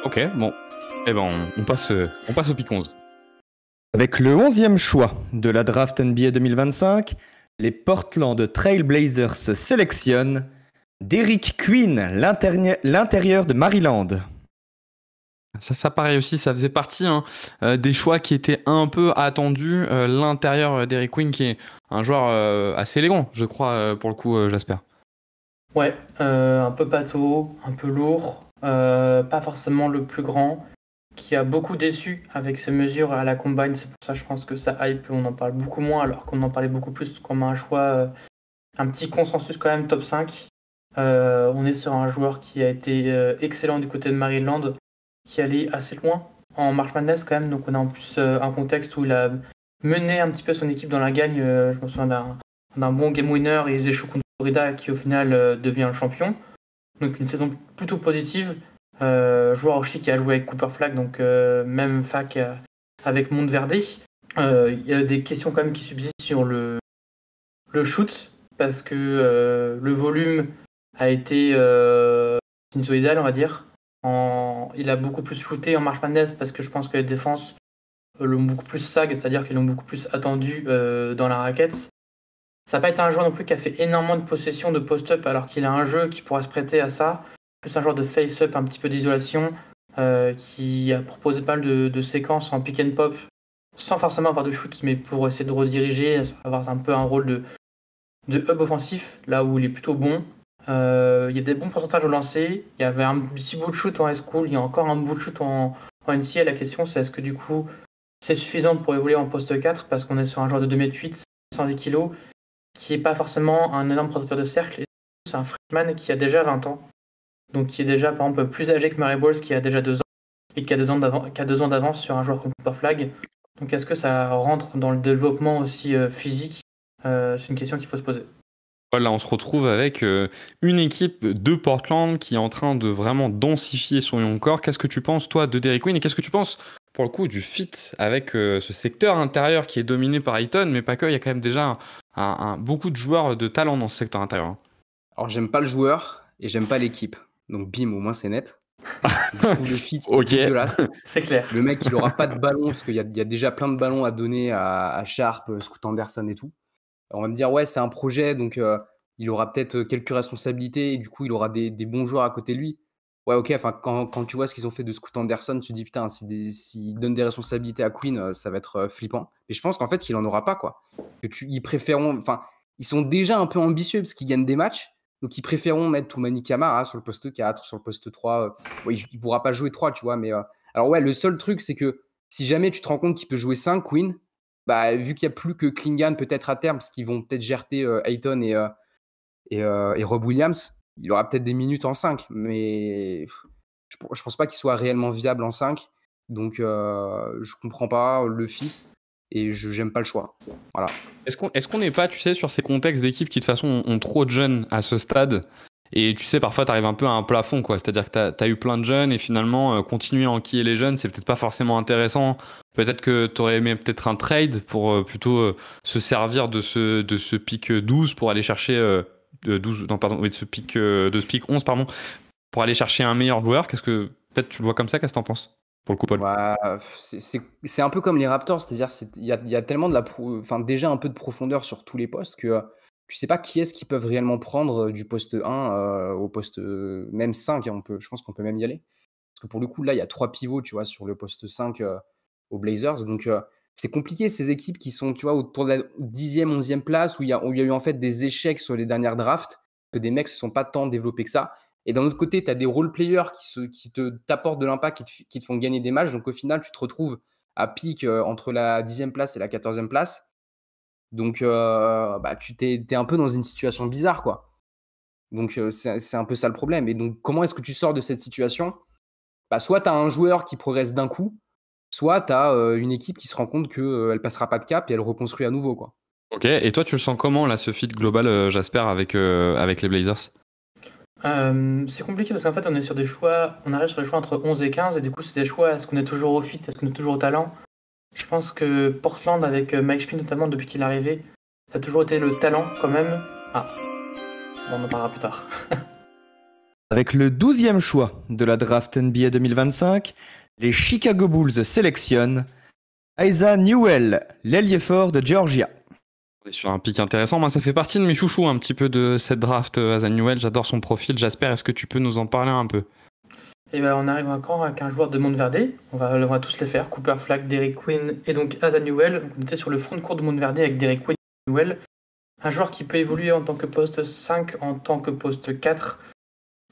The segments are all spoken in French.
Ok, bon. Eh ben, on passe au pick 11. Avec le 11e choix de la draft NBA 2025, les Portland Trail Blazers sélectionnent Derrick Queen, l'intérieur de Maryland. Ça pareil aussi, ça faisait partie des choix qui étaient un peu attendus. L'intérieur d'Eric Quinn, qui est un joueur assez élégant, je crois, pour le coup, Jasper. Ouais, un peu pâteau, un peu lourd, pas forcément le plus grand, qui a beaucoup déçu avec ses mesures à la combine. C'est pour ça, je pense que ça hype, on en parle beaucoup moins, alors qu'on en parlait beaucoup plus comme un choix, un petit consensus quand même top 5. On est sur un joueur qui a été excellent du côté de Maryland, qui allait assez loin en March Madness quand même. Donc on a en plus un contexte où il a mené un petit peu son équipe dans la gagne. Je me souviens d'un bon game winner, et ils échouent contre Florida, qui au final devient le champion. Donc une saison plutôt positive. Joueur aussi qui a joué avec Cooper Flag, donc même fac avec Monteverde. Il y a des questions quand même qui subsistent sur le shoot, parce que le volume a été sinusoïdal, on va dire. Il a beaucoup plus shooté en March Madness, parce que je pense que les défenses l'ont beaucoup plus sag, c'est-à-dire qu'ils l'ont beaucoup plus attendu dans la raquette. Ça n'a pas été un joueur non plus qui a fait énormément de possession de post-up, alors qu'il a un jeu qui pourra se prêter à ça. Plus un joueur de face-up, un petit peu d'isolation, qui a proposé pas mal de séquences en pick and pop, sans forcément avoir de shoot, mais pour essayer de rediriger, avoir un peu un rôle de hub offensif, là où il est plutôt bon. Il y a des bons pourcentages au lancer. Il y avait un petit bout de shoot en high school, il y a encore un bout de shoot en NCAA. La question, c'est est-ce que du coup, c'est suffisant pour évoluer en poste 4, parce qu'on est sur un joueur de 2m8, 110 kg, qui n'est pas forcément un énorme protecteur de cercle. Et c'est un freshman qui a déjà 20 ans, donc qui est déjà par exemple plus âgé que Murray Bowles, qui a déjà 2 ans, et qui a 2 ans d'avance sur un joueur comme Cooper Flag. Donc est-ce que ça rentre dans le développement aussi physique? C'est une question qu'il faut se poser. Voilà, on se retrouve avec une équipe de Portland qui est en train de vraiment densifier son young core. Qu'est-ce que tu penses, toi, de Derrick Queen, et qu'est-ce que tu penses, pour le coup, du fit avec ce secteur intérieur qui est dominé par Ayton, mais pas que, il y a quand même déjà beaucoup de joueurs de talent dans ce secteur intérieur. Alors, j'aime pas le joueur et j'aime pas l'équipe. Donc, bim, au moins, c'est net. Je trouve le fit Ok. dégueulasse. C'est clair. Le mec, il aura pas de ballon, parce qu'il y a déjà plein de ballons à donner à Sharp, Scoot Anderson et tout. On va me dire, ouais, c'est un projet, donc il aura peut-être quelques responsabilités, et du coup, il aura des bons joueurs à côté de lui. Ouais, ok, enfin, quand tu vois ce qu'ils ont fait de Scoot Anderson, tu te dis, putain, s'ils donnent des responsabilités à Queen, ça va être flippant. Mais je pense qu'en fait, qu'il en aura pas, quoi. Ils préféreront, enfin, ils sont déjà un peu ambitieux parce qu'ils gagnent des matchs, donc ils préféreront mettre Toumani Camara sur le poste 4, sur le poste 3. Ouais, il pourra pas jouer 3, tu vois, mais alors ouais, le seul truc, c'est que si jamais tu te rends compte qu'il peut jouer 5, Queen, bah, vu qu'il n'y a plus que Klingan peut-être à terme, parce qu'ils vont peut-être gerter Ayton et Rob Williams, il aura peut-être des minutes en 5, mais je pense pas qu'il soit réellement viable en 5. Donc je comprends pas le fit et j'aime pas le choix. Voilà. Est-ce qu'on n'est pas, tu sais, sur ces contextes d'équipes qui de toute façon ont trop de jeunes à ce stade, et tu sais, parfois tu arrives un peu à un plafond, quoi. C'est-à-dire que tu as eu plein de jeunes, et finalement continuer à enquiller les jeunes, c'est peut-être pas forcément intéressant. Peut-être que tu aurais aimé peut-être un trade pour plutôt se servir de ce pick 12 pour aller chercher 12, non, pardon, oui, de ce pick 11, pardon, pour aller chercher un meilleur joueur. Qu'est-ce que peut-être tu le vois comme ça? Qu'est-ce que t'en penses, pour le coup, Paul? Ouais, c'est un peu comme les Raptors, c'est-à-dire il y a tellement déjà un peu de profondeur sur tous les postes que tu sais pas qui est-ce qu'ils peuvent réellement prendre du poste 1 au poste même 5, hein, je pense qu'on peut même y aller. Parce que pour le coup, là, il y a 3 pivots, tu vois, sur le poste 5 aux Blazers. Donc, c'est compliqué, ces équipes qui sont, tu vois, autour de la 10e, 11e place, où il y a eu en fait des échecs sur les dernières drafts, que des mecs se sont pas tant développés que ça. Et d'un autre côté, tu as des role-players qui t'apportent de l'impact, qui te font gagner des matchs. Donc, au final, tu te retrouves à pic entre la 10e place et la 14e place. Donc, bah, t'es un peu dans une situation bizarre, quoi. Donc, c'est un peu ça le problème. Et donc, comment est-ce que tu sors de cette situation? Bah, soit tu as un joueur qui progresse d'un coup, soit tu as une équipe qui se rend compte qu'elle passera pas de cap et elle reconstruit à nouveau, quoi. Ok, et toi, tu le sens comment, là, ce fit global, Jasper, avec les Blazers? C'est compliqué parce qu'en fait on est sur des choix, on arrive sur des choix entre 11 et 15, et du coup c'est des choix, est-ce qu'on est toujours au fit, est-ce qu'on est toujours au talent? Je pense que Portland, avec Mike Schmidt notamment depuis qu'il est arrivé, ça a toujours été le talent quand même. Ah, bon, on en parlera plus tard. Avec le 12e choix de la draft NBA 2025, les Chicago Bulls sélectionnent Isaiah Newell, l'ailier fort de Georgia. On est sur un pic intéressant. Moi, ça fait partie de mes chouchous un petit peu de cette draft. Isaiah Newell, j'adore son profil. Jasper, est-ce que tu peux nous en parler un peu? Et ben, on arrive encore avec un joueur de Montverde. On va tous les faire. Cooper Flag, Derek Quinn et donc Isaiah Newell. Donc, on était sur le front de court de Montverde avec Derek Quinn et Newell. Un joueur qui peut évoluer en tant que poste 5, en tant que poste 4.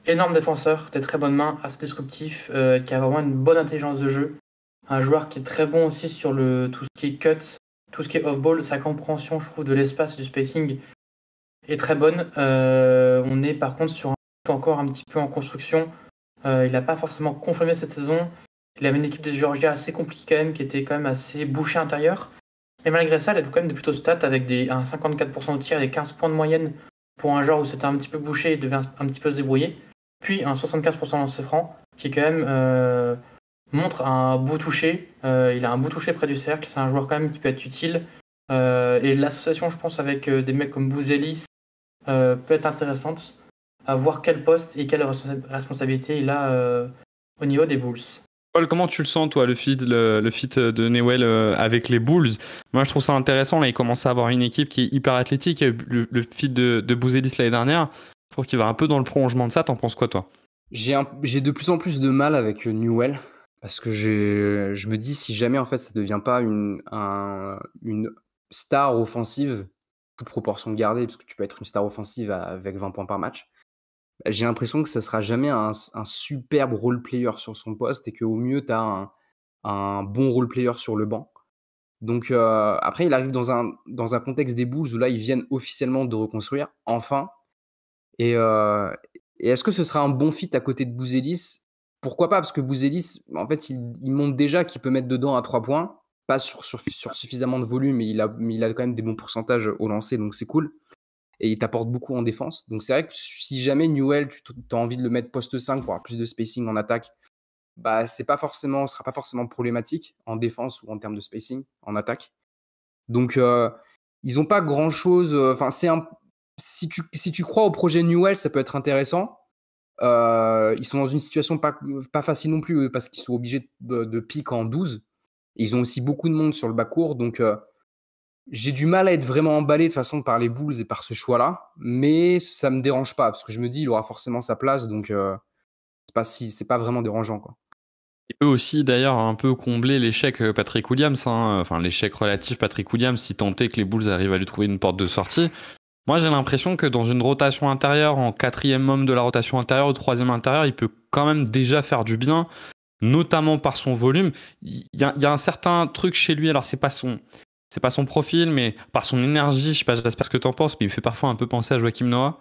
Énorme défenseur, des très bonnes mains, assez disruptif, qui a vraiment une bonne intelligence de jeu. Un joueur qui est très bon aussi sur tout ce qui est cuts, tout ce qui est off-ball. Sa compréhension, je trouve, de l'espace et du spacing est très bonne. On est par contre sur un encore un petit peu en construction. Il n'a pas forcément confirmé cette saison. Il avait une équipe de Georgia assez compliquée quand même, qui était quand même assez bouchée intérieure. Mais malgré ça, il a quand même de plutôt stats avec un 54% de tir et 15 points de moyenne pour un genre où c'était un petit peu bouché et devait un petit peu se débrouiller. Puis un 75% de lancer franc qui quand même montre un beau toucher. Il a un beau toucher près du cercle. C'est un joueur quand même qui peut être utile. Et l'association, je pense, avec des mecs comme Bouzelis peut être intéressante. À voir quel poste et quelle responsabilité il a au niveau des Bulls. Paul, comment tu le sens, toi, le fit de Newell avec les Bulls? Moi, je trouve ça intéressant. Là, il commence à avoir une équipe qui est hyper athlétique. Il y a eu le fit de Bouzelis l'année dernière. Je trouve qu'il va un peu dans le prolongement de ça. T'en penses quoi, toi? J'ai de plus en plus de mal avec Newell parce que je me dis si jamais en fait ça devient pas une star offensive, toute proportion gardée, parce que tu peux être une star offensive avec 20 points par match. J'ai l'impression que ça sera jamais un superbe role player sur son poste et qu'au mieux tu as un bon role player sur le banc. Donc après il arrive dans un contexte des Bulls où là ils viennent officiellement de reconstruire enfin. Et est-ce que ce sera un bon fit à côté de Bouzelis? Pourquoi pas? Parce que Bouzelis, en fait, il montre déjà qu'il peut mettre dedans à 3 points, pas sur suffisamment de volume, mais il a quand même des bons pourcentages au lancer, donc c'est cool. Et il t'apporte beaucoup en défense. Donc c'est vrai que si jamais Newell, tu as envie de le mettre poste 5 pour avoir plus de spacing en attaque, bah ce sera pas forcément problématique en défense ou en termes de spacing en attaque. Donc ils ont pas grand-chose. Enfin, si tu crois au projet Newell, ça peut être intéressant. Ils sont dans une situation pas facile non plus, parce qu'ils sont obligés de pick en 12. Et ils ont aussi beaucoup de monde sur le bas-court. Donc, j'ai du mal à être vraiment emballé de façon par les Bulls et par ce choix-là. Mais ça me dérange pas, parce que je me dis, il aura forcément sa place. Donc, c'est pas vraiment dérangeant, quoi. Il peut aussi d'ailleurs un peu combler l'échec Patrick Williams, hein. Enfin l'échec relatif Patrick Williams, si tant est que les Bulls arrivent à lui trouver une porte de sortie. Moi, j'ai l'impression que dans une rotation intérieure, en 4e homme de la rotation intérieure ou 3e intérieur, il peut quand même déjà faire du bien, notamment par son volume. Il y a un certain truc chez lui, alors c'est pas son profil, mais par son énergie, je sais pas, j'espère ce que tu en penses, mais il me fait parfois un peu penser à Joakim Noah.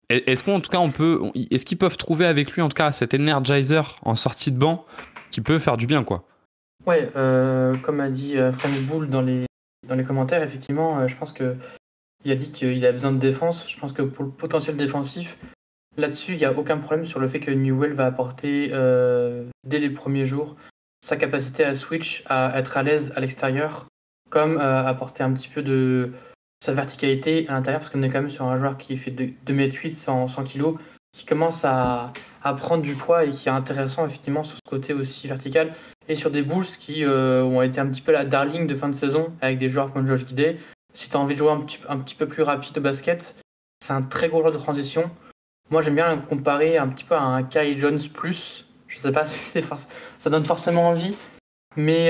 Est-ce qu'ils peuvent trouver avec lui, en tout cas, cet energizer en sortie de banc qui peut faire du bien, quoi? Ouais, comme a dit Frank Bull dans les commentaires, effectivement, je pense que il a dit qu'il a besoin de défense. Je pense que pour le potentiel défensif, là-dessus, il n'y a aucun problème sur le fait que Newell va apporter, dès les premiers jours, sa capacité à switch, à être à l'aise à l'extérieur, comme apporter un petit peu de sa verticalité à l'intérieur, parce qu'on est quand même sur un joueur qui fait 2m8, 100 kg, qui commence à prendre du poids et qui est intéressant, effectivement, sur ce côté aussi vertical. Et sur des Bulls qui ont été un petit peu la darling de fin de saison, avec des joueurs comme Josh Giddey. Si tu as envie de jouer un petit peu plus rapide au basket, c'est un très gros joueur de transition. Moi, j'aime bien le comparer un petit peu à un Kai Jones plus. Je sais pas si ça donne forcément envie, mais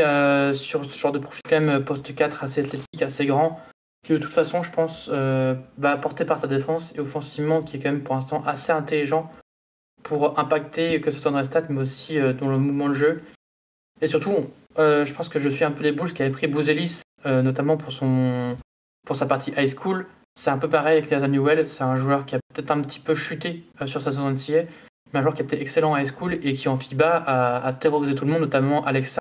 sur ce genre de profil quand même poste 4 assez athlétique, assez grand, qui de toute façon, je pense, va apporter par sa défense et offensivement, qui est quand même pour l'instant assez intelligent pour impacter que ce soit dans les stats, mais aussi dans le mouvement de jeu. Et surtout, je pense que je suis un peu les Bulls qui avaient pris Bouzelis, notamment pour sa partie high school. C'est un peu pareil avec Isaiah Newell. C'est un joueur qui a peut-être un petit peu chuté sur sa saison NCAA, mais un joueur qui était excellent en high school et qui en FIBA a terrorisé tout le monde, notamment Alexa.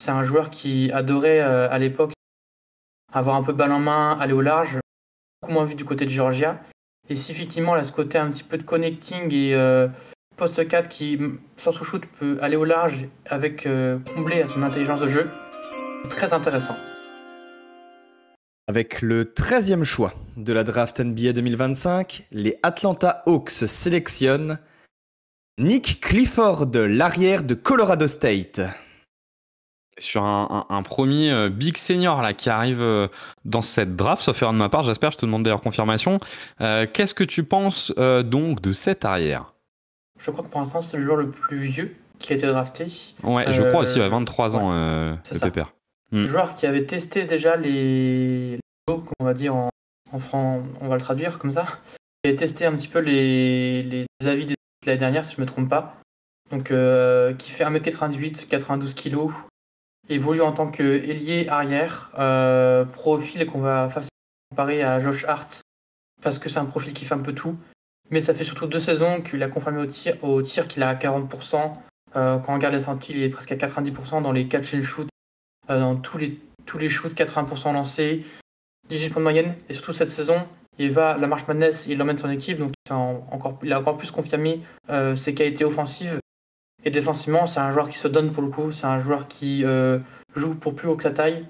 C'est un joueur qui adorait à l'époque avoir un peu balle en main, aller au large, beaucoup moins vu du côté de Georgia. Et si effectivement, là, ce côté un petit peu de connecting et poste 4 qui, sans sous-shoot, peut aller au large avec combler à son intelligence de jeu, c'est très intéressant. Avec le 13e choix de la draft NBA 2025, les Atlanta Hawks sélectionnent Nick Clifford, l'arrière de Colorado State. Sur un premier big senior là, qui arrive dans cette draft, sauf erreur de ma part, j'espère, je te demande d'ailleurs confirmation. Qu'est-ce que tu penses donc de cet arrière? Je crois que pour l'instant, c'est le joueur le plus vieux qui a été drafté. Ouais, je crois aussi, il a 23 ans, c'est le ça. pépère. Le joueur qui avait testé déjà les on va dire en on va le traduire comme ça. Il avait testé un petit peu les avis des l'année dernière, si je ne me trompe pas. Donc, qui fait 1m98, 92 kg, évolue en tant qu'ailier arrière, profil qu'on va facilement comparer à Josh Hart, parce que c'est un profil qui fait un peu tout. Mais ça fait surtout 2 saisons qu'il a confirmé au tir qu'il a à 40%. Quand on regarde les sorties, il est presque à 90% dans les catch and shoot, dans tous les shoots, 80% lancés, 18 points de moyenne. Et surtout cette saison, il va la March Madness, il emmène son équipe, donc il a encore plus confirmé ses qualités offensives. Et défensivement, c'est un joueur qui se donne pour le coup, c'est un joueur qui joue pour plus haut que sa taille.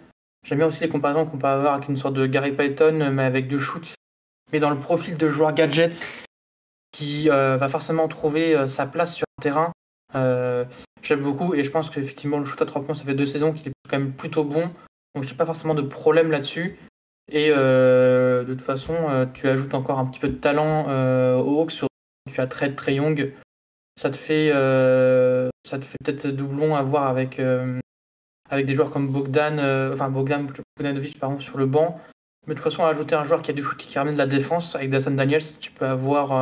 J'aime bien aussi les comparaisons qu'on peut avoir avec une sorte de Gary Payton, mais avec 2 shoots. Mais dans le profil de joueur gadget, qui va forcément trouver sa place sur un terrain. J'aime beaucoup, et je pense qu'effectivement, le shoot à 3 points, ça fait 2 saisons qu'il est quand même plutôt bon. Donc j'ai pas forcément de problème là-dessus. Et de toute façon, tu ajoutes encore un petit peu de talent aux Hawks. Tu as Trae Young. Ça te fait peut-être doublon à voir avec des joueurs comme Bogdanovic sur le banc. Mais de toute façon, ajouter un joueur qui a du shoot qui ramène de la défense avec Dyson Daniels, tu peux avoir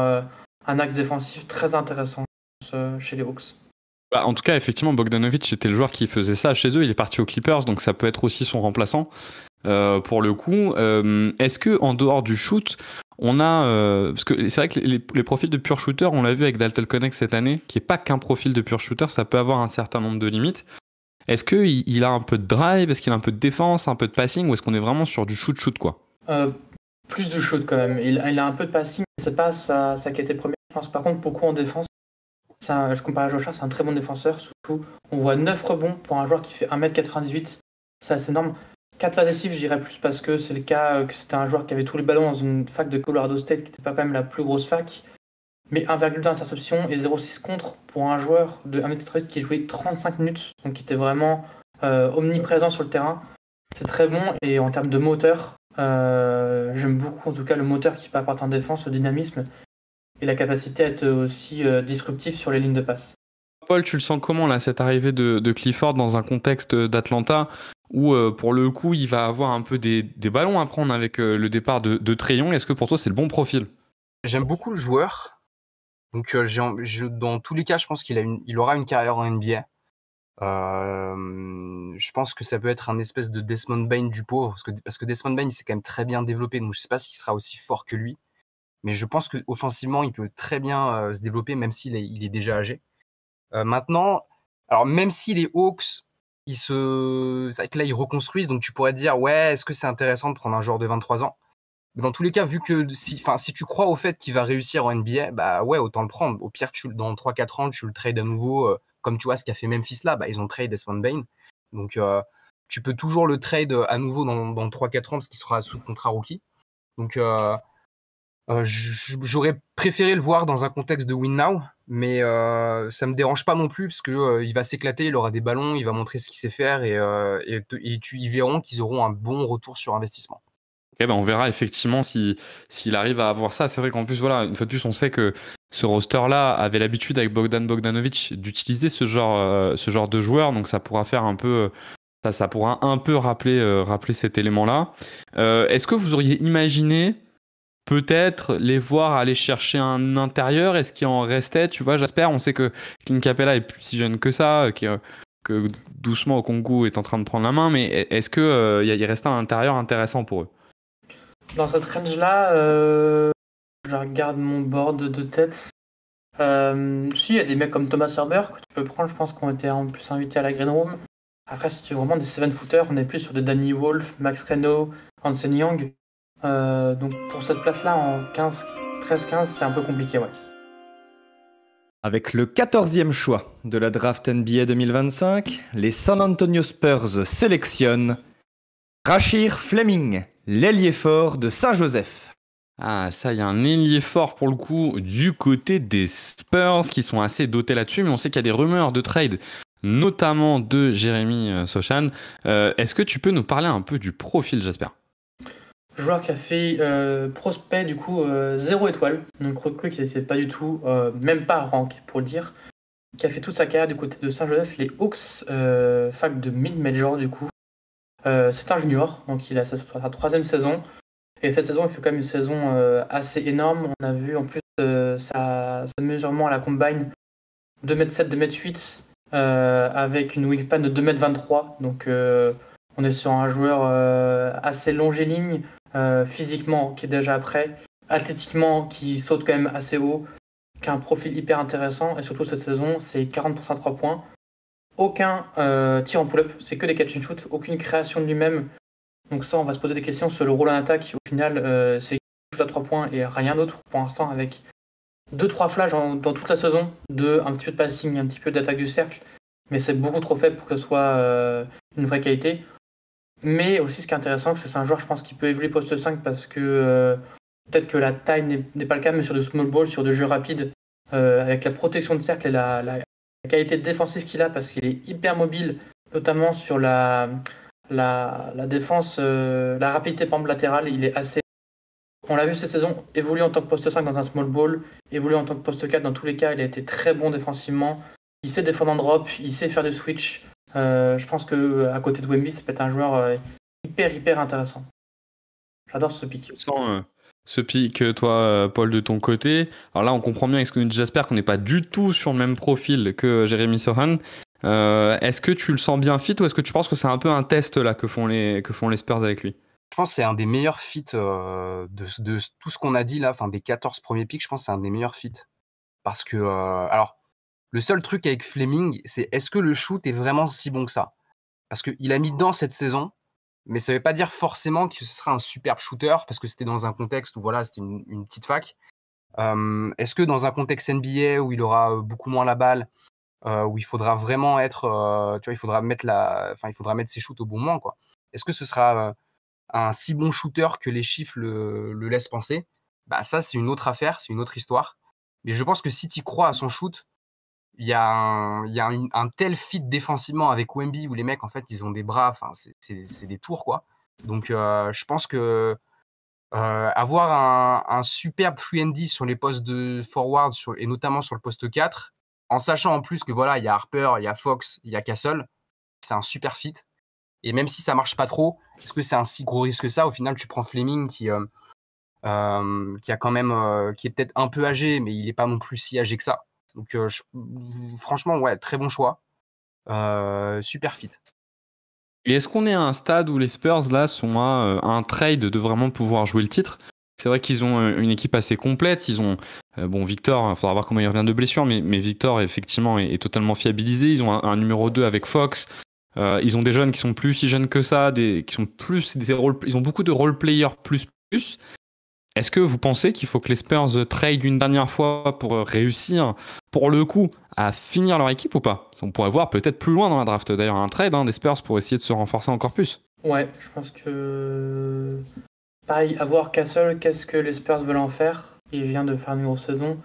un axe défensif très intéressant chez les Hawks. Bah, en tout cas, effectivement, Bogdanovic c'était le joueur qui faisait ça chez eux. Il est parti aux Clippers, donc ça peut être aussi son remplaçant. Pour le coup, est-ce que en dehors du shoot, on a parce que c'est vrai que les profils de pur shooter, on l'a vu avec Dalton Connect cette année, qui est pas qu'un profil de pur shooter, ça peut avoir un certain nombre de limites. Est-ce que il a un peu de drive, est-ce qu'il a un peu de défense, un peu de passing, ou est-ce qu'on est vraiment sur du shoot quoi? Plus de shoot quand même. Il a un peu de passing, c'est pas sa qualité première. Je pense par contre beaucoup en défense. Je compare à Josh Hart, c'est un très bon défenseur. Surtout, on voit 9 rebonds pour un joueur qui fait 1m98. C'est assez énorme. 4 passes décisives, je dirais plus parce que c'est le cas que c'était un joueur qui avait tous les ballons dans une fac de Colorado State qui n'était pas quand même la plus grosse fac. Mais 1,2 interception et 0,6 contre pour un joueur de 1m98 qui jouait 35 minutes, donc qui était vraiment omniprésent sur le terrain. C'est très bon, et en termes de moteur, j'aime beaucoup en tout cas le moteur qui peut apporter en défense, le dynamisme et la capacité à être aussi disruptif sur les lignes de passe. Paul, tu le sens comment là, cette arrivée de Clifford dans un contexte d'Atlanta où pour le coup il va avoir un peu des ballons à prendre avec le départ de Trae Young? Est-ce que pour toi c'est le bon profil? J'aime beaucoup le joueur. Donc dans tous les cas, je pense qu'il aura une carrière en NBA. Je pense que ça peut être un espèce de Desmond Bane du pauvre, parce que Desmond Bane s'est quand même très bien développé, donc je sais pas s'il sera aussi fort que lui, mais je pense qu'offensivement il peut très bien se développer, même s'il est déjà âgé. Maintenant, alors même si les Hawks c'est vrai que là ils reconstruisent, donc tu pourrais te dire ouais, est-ce que c'est intéressant de prendre un joueur de 23 ans? Dans tous les cas, vu que si tu crois au fait qu'il va réussir en NBA, bah ouais, autant le prendre. Au pire, dans 3-4 ans, tu le trades à nouveau, comme tu vois ce qu'a fait Memphis là, bah ils ont trade Desmond Bane. Donc tu peux toujours le trade à nouveau dans 3-4 ans parce qu'il sera sous contrat rookie. Donc j'aurais préféré le voir dans un contexte de win now, mais ça me dérange pas non plus parce que il va s'éclater, il aura des ballons, il va montrer ce qu'il sait faire et ils verront qu'ils auront un bon retour sur investissement. Okay, ben on verra effectivement s'il arrive à avoir ça. C'est vrai qu'en plus, voilà, une fois de plus, on sait que ce roster-là avait l'habitude avec Bogdanovic d'utiliser ce genre de joueur, donc ça pourra faire un peu, ça pourra un peu rappeler cet élément-là. Est-ce que vous auriez imaginé peut-être les voir aller chercher un intérieur? Est-ce qu'il en restait? Tu vois, j'espère. On sait que Clint Capella est plus si jeune que ça, que doucement Okongwu est en train de prendre la main, mais est-ce que il restait un intérieur intéressant pour eux? Dans cette range-là, je regarde mon board de tête. Si, il y a des mecs comme Thomas Herbert que tu peux prendre, je pense, qui ont été en plus invités à la Green Room. Après, si tu veux vraiment des 7-footers, on est plus sur des Danny Wolf, Max Reno, Anthony Young. Donc pour cette place-là, en 13-15, c'est un peu compliqué, ouais. Avec le 14e choix de la draft NBA 2025, les San Antonio Spurs sélectionnent Rashir Fleming, l'ailier fort de Saint-Joseph. Ah, ça, il y a un ailier fort pour le coup du côté des Spurs qui sont assez dotés là-dessus, mais on sait qu'il y a des rumeurs de trade, notamment de Jérémy Sochan. Est-ce que tu peux nous parler un peu du profil, j'espère? Joueur qui a fait prospect du coup 0 étoile, donc recrue qui n'était pas du tout, même pas rank pour le dire, qui a fait toute sa carrière du côté de Saint-Joseph, les Hawks, fac de mid-major du coup. C'est un junior, donc il a sa 3e saison. Et cette saison, il fait quand même une saison assez énorme. On a vu en plus sa mesurement à la combine 2m7, 2m8 avec une wingspan de 2m23. Donc on est sur un joueur assez longiligne, physiquement qui est déjà prêt, athlétiquement qui saute quand même assez haut, qui a un profil hyper intéressant. Et surtout cette saison, c'est 40% à 3 points. Aucun tir en pull-up, c'est que des catch and shoot, aucune création de lui-même. Donc ça, on va se poser des questions sur le rôle en attaque. Au final, c'est shoot à 3 points et rien d'autre pour l'instant, avec 2-3 flashs dans toute la saison, un petit peu de passing, un petit peu d'attaque du cercle, mais c'est beaucoup trop faible pour que ce soit une vraie qualité. Mais aussi, ce qui est intéressant, c'est que c'est un joueur, je pense, qui peut évoluer poste 5 parce que peut-être que la taille n'est pas le cas, mais sur du small ball, sur du jeu rapide, avec la protection de cercle et la qualité défensive qu'il a, parce qu'il est hyper mobile, notamment sur la défense, la rapidité par exemple latérale, il est assez... On l'a vu cette saison, évoluer en tant que poste 5 dans un small ball, évoluer en tant que poste 4 dans tous les cas, il a été très bon défensivement, il sait défendre en drop, il sait faire du switch. Je pense qu'à côté de Wemby, ça peut être un joueur hyper intéressant. J'adore ce pick. Sans ce pick, toi, Paul, de ton côté. Alors là, on comprend bien avec ce que nous dit Jasper qu'on n'est pas du tout sur le même profil que Jérémy Sohan. Est-ce que tu le sens bien fit ou est-ce que tu penses que c'est un peu un test là que font les Spurs avec lui? Je pense que c'est un des meilleurs fits de tout ce qu'on a dit là, enfin des 14 premiers picks, je pense que c'est un des meilleurs fits. Parce que, alors, le seul truc avec Fleming, c'est est-ce que le shoot est vraiment si bon que ça? Parce qu'il a mis dedans cette saison, mais ça ne veut pas dire forcément que ce sera un superbe shooter, parce que c'était dans un contexte où voilà, c'était une petite fac. Est-ce que dans un contexte NBA où il aura beaucoup moins la balle, où il faudra vraiment être, tu vois, il faudra mettre ses shoots au bon moment, quoi. Est-ce que ce sera un si bon shooter que les chiffres le laissent penser? Bah ça, c'est une autre affaire, c'est une autre histoire. Mais je pense que si tu crois à son shoot, il y a un tel fit défensivement avec Wemby où les mecs, en fait, ils ont des bras, enfin, c'est des tours, quoi. Donc, je pense que avoir un superbe 3&D sur les postes de forward et notamment sur le poste 4, en sachant en plus que voilà, il y a Harper, il y a Fox, il y a Castle, c'est un super fit. Et même si ça marche pas trop, est-ce que c'est un si gros risque que ça? Au final, tu prends Fleming qui a quand même, qui est peut-être un peu âgé, mais il n'est pas non plus si âgé que ça. Donc, franchement, ouais, très bon choix. Super fit. Et est-ce qu'on est à un stade où les Spurs là sont à un trade de vraiment pouvoir jouer le titre? C'est vrai qu'ils ont une équipe assez complète. Ils ont bon, Victor, il faudra voir comment il revient de blessure, mais Victor effectivement est totalement fiabilisé. Ils ont un numéro 2 avec Fox. Ils ont des jeunes qui sont plus si jeunes que ça, qui sont plus ils ont beaucoup de role players plus. Est-ce que vous pensez qu'il faut que les Spurs trade une dernière fois pour réussir, pour le coup, à finir leur équipe ou pas? On pourrait voir peut-être plus loin dans la draft d'ailleurs un trade des Spurs pour essayer de se renforcer encore plus. Ouais, je pense que... Pareil, à voir Castle, qu'est-ce que les Spurs veulent en faire? Il vient de faire une grosse saison.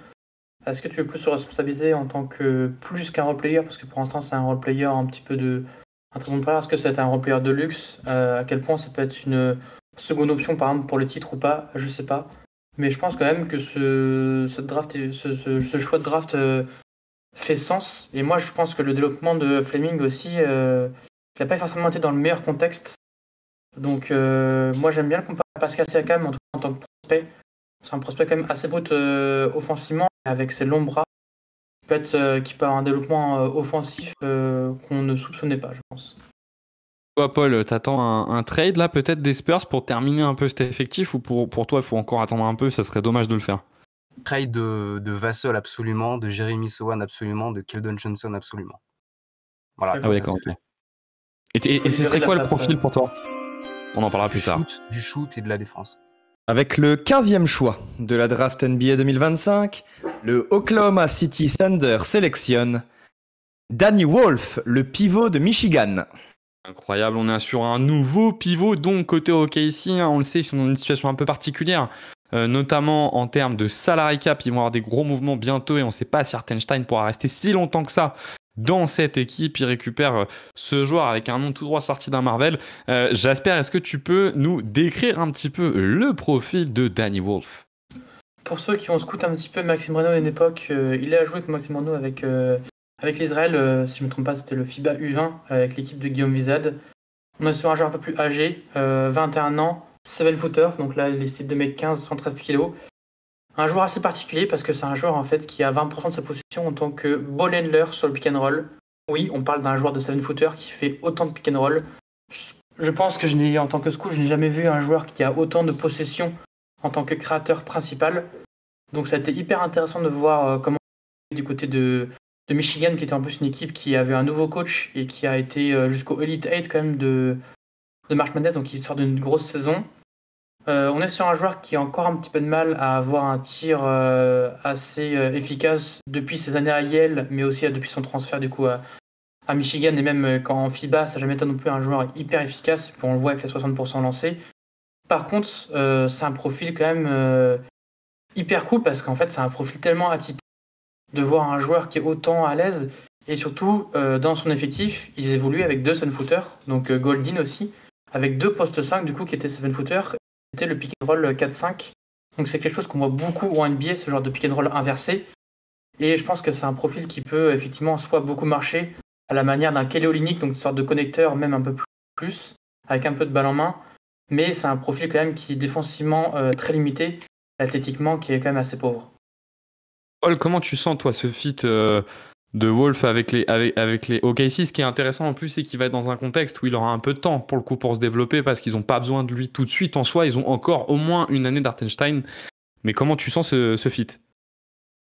Est-ce que tu veux plus se responsabiliser en tant que plus qu'un role player? Parce que pour l'instant, c'est un role player un petit peu de... Un très bon player. Est-ce que c'est un role player de luxe? À quel point ça peut être une seconde option, par exemple, pour le titre ou pas? Je sais pas. Mais je pense quand même que ce choix de draft fait sens. Et moi, je pense que le développement de Fleming aussi, il n'a pas forcément été dans le meilleur contexte. Donc, moi, j'aime bien le comparer à Pascal Siakam en tant que prospect. C'est un prospect quand même assez brut offensivement, avec ses longs bras, qui peut avoir un développement offensif qu'on ne soupçonnait pas, je pense. Toi, Paul, t'attends un trade là, peut-être des Spurs pour terminer un peu cet effectif, ou pour toi, il faut encore attendre un peu, ça serait dommage de le faire? Trade de Vassell absolument, de Jérémy Sohan absolument, de Keldon Johnson absolument. Voilà. Ah oui, d'accord, ok. Et ce serait quoi le profil pour toi? On en parlera plus tard. Du shoot et de la défense. Avec le 15e choix de la draft NBA 2025, le Oklahoma City Thunder sélectionne Danny Wolf, le pivot de Michigan. Incroyable, on est sur un nouveau pivot, donc côté OKC, hein, on le sait, ils sont dans une situation un peu particulière, notamment en termes de salary cap, ils vont avoir des gros mouvements bientôt et on ne sait pas si Hartenstein pourra rester si longtemps que ça dans cette équipe. Il récupère ce joueur avec un nom tout droit sorti d'un Marvel. Jasper, est-ce que tu peux nous décrire un petit peu le profil de Danny Wolf? Pour ceux qui ont scout un petit peu Maxime Renaud à une époque, il a joué avec Maxime Renaud avec l'Israël, si je ne me trompe pas, c'était le FIBA U20 avec l'équipe de Guillaume Vizade. On est sur un joueur un peu plus âgé, 21 ans, 7-footer, donc là il est style de mec 15, 113 kg. Un joueur assez particulier parce que c'est un joueur en fait qui a 20% de sa possession en tant que ball handler sur le pick and roll. Oui, on parle d'un joueur de 7-footer qui fait autant de pick and roll. Je pense que en tant que scout, je n'ai jamais vu un joueur qui a autant de possession en tant que créateur principal. Donc ça a été hyper intéressant de voir comment du côté de Michigan, qui était en plus une équipe qui avait un nouveau coach et qui a été jusqu'au Elite 8 quand même de March Madness, donc il sort d'une grosse saison. On est sur un joueur qui a encore un petit peu de mal à avoir un tir assez efficace depuis ses années à Yale, mais aussi depuis son transfert du coup à Michigan, et même quand en FIBA, ça n'a jamais été non plus un joueur hyper efficace, on le voit avec les 60% lancés. Par contre, c'est un profil quand même hyper cool parce qu'en fait, c'est un profil tellement atypique de voir un joueur qui est autant à l'aise et surtout dans son effectif, ils évoluent avec 2 7-footers, donc Goldin aussi, avec 2 postes 5 du coup qui étaient 7-footers, c'était le pick and roll 4-5. Donc c'est quelque chose qu'on voit beaucoup en NBA, ce genre de pick and roll inversé. Et je pense que c'est un profil qui peut effectivement soit beaucoup marcher à la manière d'un Kelly Olynyk, donc une sorte de connecteur même un peu plus, avec un peu de balle en main. Mais c'est un profil quand même qui est défensivement très limité, athlétiquement qui est quand même assez pauvre. Paul, comment tu sens toi ce fit de Wolf avec les OKC? Ce qui est intéressant en plus, c'est qu'il va être dans un contexte où il aura un peu de temps pour le coup pour se développer parce qu'ils n'ont pas besoin de lui tout de suite en soi. Ils ont encore au moins une année d'Hartenstein. Mais comment tu sens ce fit?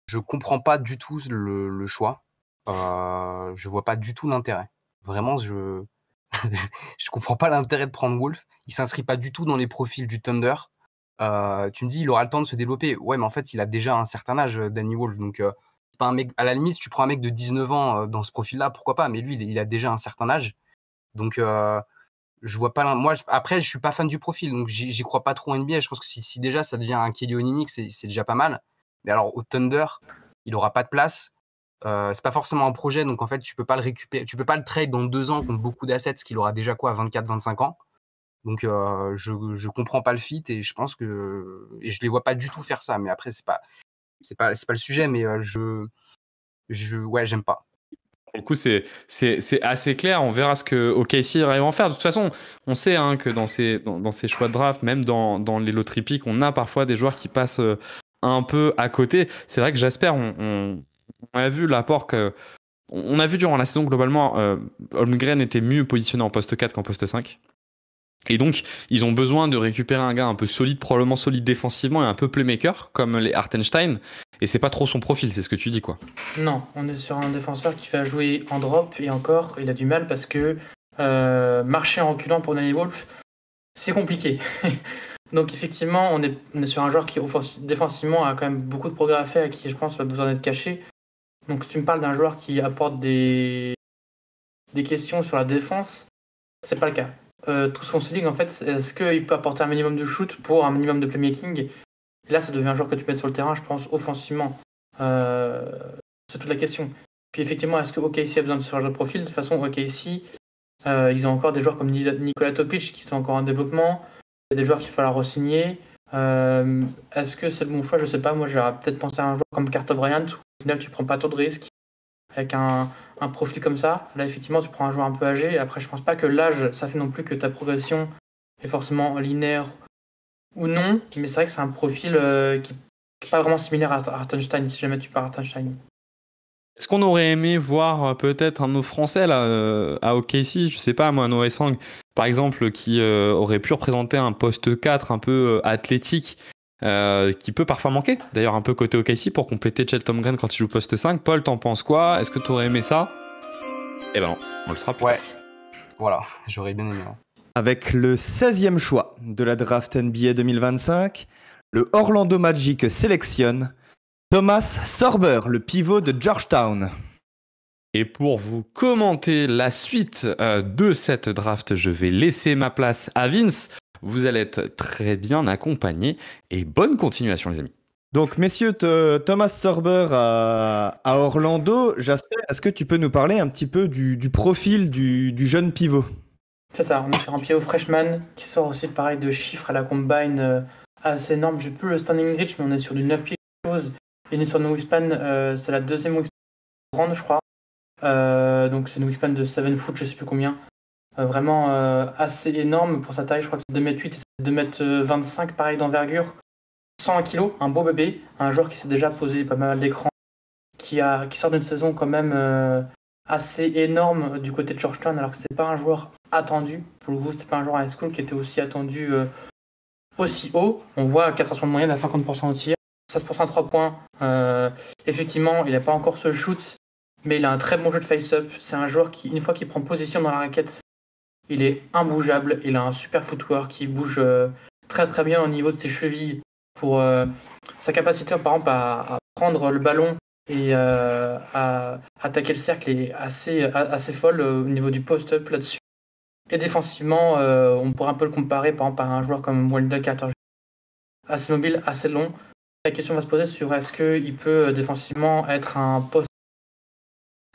Je comprends pas du tout le choix. Je vois pas du tout l'intérêt. Vraiment, je comprends pas l'intérêt de prendre Wolf. Il s'inscrit pas du tout dans les profils du Thunder. Tu me dis, il aura le temps de se développer. Ouais, mais en fait, il a déjà un certain âge, Danny Wolf. Donc, c'est pas un mec. À la limite, si tu prends un mec de 19 ans dans ce profil-là, pourquoi pas? Mais lui, il a déjà un certain âge. Donc, je vois pas. Moi, après, je suis pas fan du profil, donc j'y crois pas trop en NBA. Je pense que si déjà ça devient un Kelly Olynyk, c'est déjà pas mal. Mais alors, au Thunder, il aura pas de place. C'est pas forcément un projet, donc en fait, tu peux pas le récupérer. Tu peux pas le trade dans 2 ans contre beaucoup d'assets, qu'il aura déjà quoi, 24-25 ans. Donc, je comprends pas le fit et je pense que. Et je les vois pas du tout faire ça. Mais après, c'est pas le sujet, mais ouais, j'aime pas. Du coup, c'est assez clair. On verra ce que OKC arrive à en faire. De toute façon, on sait hein, que dans ces choix de draft, même dans les loteries pick, on a parfois des joueurs qui passent un peu à côté. C'est vrai que Jasper, on a vu l'apport que. On a vu durant la saison, globalement, Holmgren était mieux positionné en poste 4 qu'en poste 5. Et donc, ils ont besoin de récupérer un gars un peu solide, probablement solide défensivement et un peu playmaker, comme les Hartenstein. Et c'est pas trop son profil, c'est ce que tu dis, quoi. Non, on est sur un défenseur qui va jouer en drop et encore, il a du mal parce que marcher en reculant pour Danny Wolf, c'est compliqué. Donc effectivement, on est sur un joueur qui défensivement a quand même beaucoup de progrès à faire et qui, je pense, a besoin d'être caché. Donc si tu me parles d'un joueur qui apporte des questions sur la défense, c'est pas le cas. Tout son ceiling, en fait, est-ce qu'il peut apporter un minimum de shoot pour un minimum de playmaking? Et là, ça devient un joueur que tu mets sur le terrain, je pense, offensivement. C'est toute la question. Puis effectivement, est-ce que OKC a besoin de ce genre de profil? De toute façon, OKC, ils ont encore des joueurs comme Nikola Topic qui sont encore en développement. Il y a des joueurs qu'il va falloir re-signer. Est-ce que c'est le bon choix? Je sais pas. Moi, j'aurais peut-être pensé à un joueur comme Carter Bryant. Au final, tu prends pas trop de risques avec un profil comme ça. Là, effectivement, tu prends un joueur un peu âgé. Après, je pense pas que l'âge, ça fait non plus que ta progression est forcément linéaire ou non. Mais c'est vrai que c'est un profil qui n'est pas vraiment similaire à Hartenstein, si jamais tu pars Hartenstein. Est-ce qu'on aurait aimé voir peut-être un de nos Français là, à OKC, je sais pas moi, Noah Sang, par exemple, qui aurait pu représenter un poste 4 un peu athlétique, qui peut parfois manquer, d'ailleurs un peu côté OKC pour compléter Chet Holmgren quand il joue poste 5. Paul, t'en penses quoi? Est-ce que t'aurais aimé ça? Eh ben non, on le sera plus. Ouais, voilà, j'aurais bien aimé. Avec le 16e choix de la draft NBA 2025, le Orlando Magic sélectionne Thomas Sorber, le pivot de Georgetown. Et pour vous commenter la suite de cette draft, je vais laisser ma place à Vince. Vous allez être très bien accompagnés et bonne continuation les amis. Donc, messieurs, Thomas Sorber à Orlando, Jasper, est-ce que tu peux nous parler un petit peu du profil du jeune pivot? C'est ça, on est sur un pivot freshman qui sort aussi pareil de chiffres à la combine assez énorme. J'ai plus le standing reach, mais on est sur du 9 pieds quelque chose. Il est sur une wingspan, c'est la deuxième wingspan grande, je crois. Donc c'est une wingspan de 7 foot, je sais plus combien. Vraiment assez énorme pour sa taille, je crois que c'est 2m8 et c'est 2m25 pareil d'envergure. 101 kg, un beau bébé, un joueur qui s'est déjà posé pas mal d'écran, qui sort d'une saison quand même assez énorme du côté de Georgetown, alors que c'était pas un joueur attendu. Pour le coup, c'était pas un joueur à high school qui était aussi attendu aussi haut. On voit 400 points de moyenne à 50% au tir, 16% à 3 points. Effectivement, il n'a pas encore ce shoot, mais il a un très bon jeu de face-up. C'est un joueur qui, une fois qu'il prend position dans la raquette, il est imbougeable. Il a un super footwork, il bouge très très bien au niveau de ses chevilles pour sa capacité par exemple à prendre le ballon et à attaquer le cercle est assez folle au niveau du post-up là-dessus. Et défensivement, on pourrait un peu le comparer par exemple à un joueur comme Wendell Carter, assez mobile, assez long. La question va se poser sur est-ce qu'il peut défensivement être un poste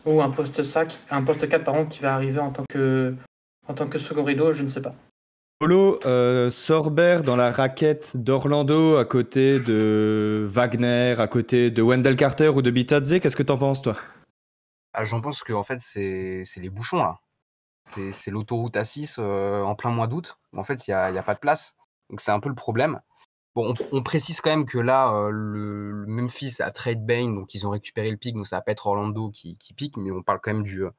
ou un poste 4 par exemple, qui va arriver en tant que second rideau, je ne sais pas. Polo, Sorber dans la raquette d'Orlando à côté de Wagner, à côté de Wendell Carter ou de Bitadze, qu'est-ce que t'en penses toi? J'en pense que en fait, c'est les bouchons là. C'est l'autoroute A6 en plein mois d'août. En fait, il y a pas de place. Donc c'est un peu le problème. Bon, on précise quand même que là, le Memphis a trade Bane, donc ils ont récupéré le pick, donc ça va pas être Orlando qui pique, mais on parle quand même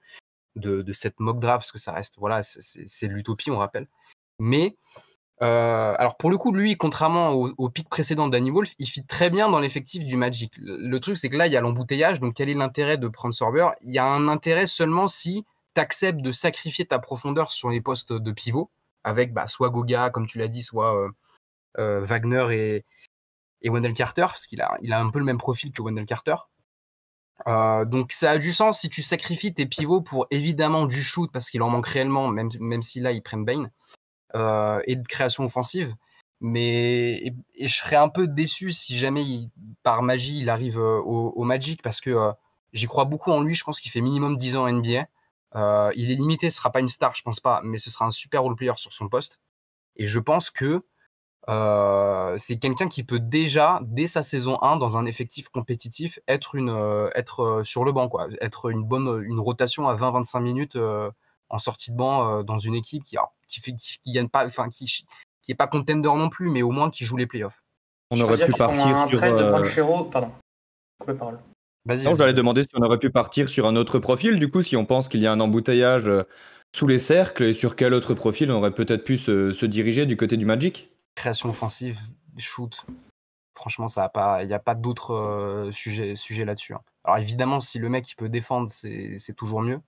de cette mock draft, parce que ça reste, voilà, c'est l'utopie, on rappelle. Mais, alors pour le coup, lui, contrairement au pick précédent de Danny Wolf, il fit très bien dans l'effectif du Magic. Le truc, c'est que là, il y a l'embouteillage, donc quel est l'intérêt de prendre Sorber? Il y a un intérêt seulement si tu acceptes de sacrifier ta profondeur sur les postes de pivot, avec soit Goga, comme tu l'as dit, soit Wagner et Wendell Carter, parce qu'il a un peu le même profil que Wendell Carter. Donc ça a du sens si tu sacrifies tes pivots pour évidemment du shoot, parce qu'il en manque réellement, même si là ils prennent Bane, et de création offensive. Et je serais un peu déçu si jamais par magie il arrive au Magic, parce que j'y crois beaucoup en lui. Je pense qu'il fait minimum 10 ans en NBA. Il est limité, ce sera pas une star, je pense pas, mais ce sera un super role player sur son poste. Et je pense que c'est quelqu'un qui peut déjà, dès sa saison 1, dans un effectif compétitif, être sur le banc, quoi. Être une rotation à 20-25 minutes en sortie de banc dans une équipe qui gagne pas, enfin qui est pas contender non plus, mais au moins qui joue les playoffs. On aurait pu partir sur de Banchero, pardon. Coupez parole. Non, j'allais demander si on aurait pu partir sur un autre profil, du coup, si on pense qu'il y a un embouteillage sous les cercles, et sur quel autre profil on aurait peut-être pu se diriger du côté du Magic? Création offensive, shoot. Franchement, il n'y a pas d'autres sujets là-dessus. Hein. Alors évidemment, si le mec il peut défendre, c'est toujours mieux.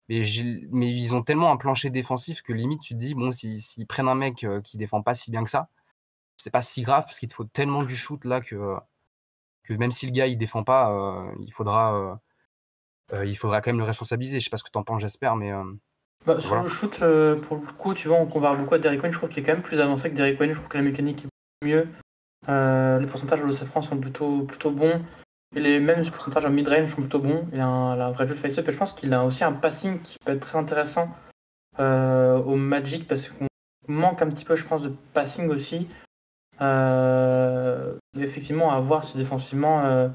Mais ils ont tellement un plancher défensif que limite tu te dis, bon, s'ils prennent un mec qui défend pas si bien que ça, c'est pas si grave, parce qu'il te faut tellement du shoot là que même si le gars il défend pas, il faudra quand même le responsabiliser. Je sais pas ce que t'en penses, j'espère, mais sur voilà. le shoot, pour le coup, tu vois, on compare beaucoup à Derrick Queen. Je trouve qu'il est quand même plus avancé que Derrick Queen. Je trouve que la mécanique est mieux. Les pourcentages de l'OC France sont plutôt bons. Et les mêmes pourcentages en mid-range sont plutôt bons. Il a un vrai jeu de face-up. Et je pense qu'il a aussi un passing qui peut être très intéressant au Magic, parce qu'on manque un petit peu, je pense, de passing aussi. Effectivement, à voir si défensivement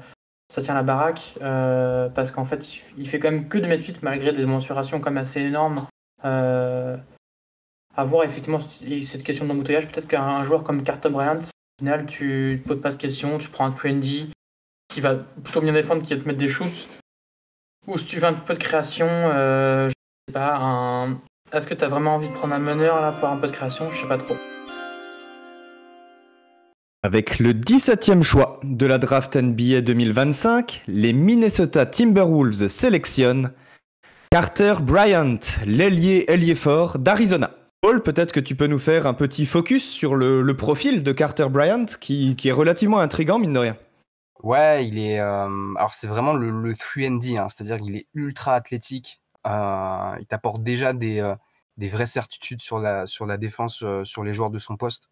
ça tient la baraque, parce qu'en fait il fait quand même que 2m8 malgré des mensurations quand même assez énormes. À voir effectivement cette question d'embouteillage. Peut-être qu'un joueur comme Carter Bryant, au final tu te poses pas de questions, tu prends un trendy qui va plutôt bien défendre, qui va te mettre des shoots, ou si tu veux un peu de création, je sais pas, est-ce que tu as vraiment envie de prendre un meneur là pour un peu de création? Je sais pas trop. Avec le 17e choix de la draft NBA 2025, les Minnesota Timberwolves sélectionnent Carter Bryant, l'ailier fort d'Arizona. Paul, peut-être que tu peux nous faire un petit focus sur le profil de Carter Bryant qui est relativement intriguant, mine de rien. Ouais, il est. Alors, c'est vraiment le 3&D, hein, c'est-à-dire qu'il est ultra athlétique. Il t'apporte déjà des vraies certitudes sur la défense, sur les joueurs de son poste.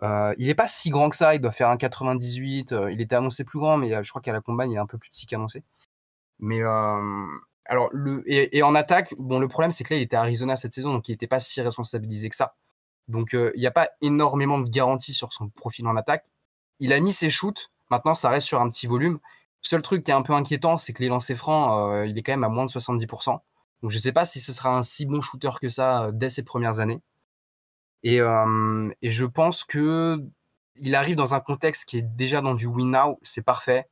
Il n'est pas si grand que ça, il doit faire un 98. Il était annoncé plus grand, mais je crois qu'à la combine, il est un peu plus petit qu'annoncé. Mais alors, et en attaque, bon, le problème, c'est que là, il était à Arizona cette saison, donc il n'était pas si responsabilisé que ça. Donc, il n'y a pas énormément de garanties sur son profil en attaque. Il a mis ses shoots. Maintenant, ça reste sur un petit volume. Seul truc qui est un peu inquiétant, c'est que les lancers francs, il est quand même à moins de 70%. Donc, je ne sais pas si ce sera un si bon shooter que ça dès ses premières années. Et je pense que il arrive dans un contexte qui est déjà dans du win now. C'est parfait.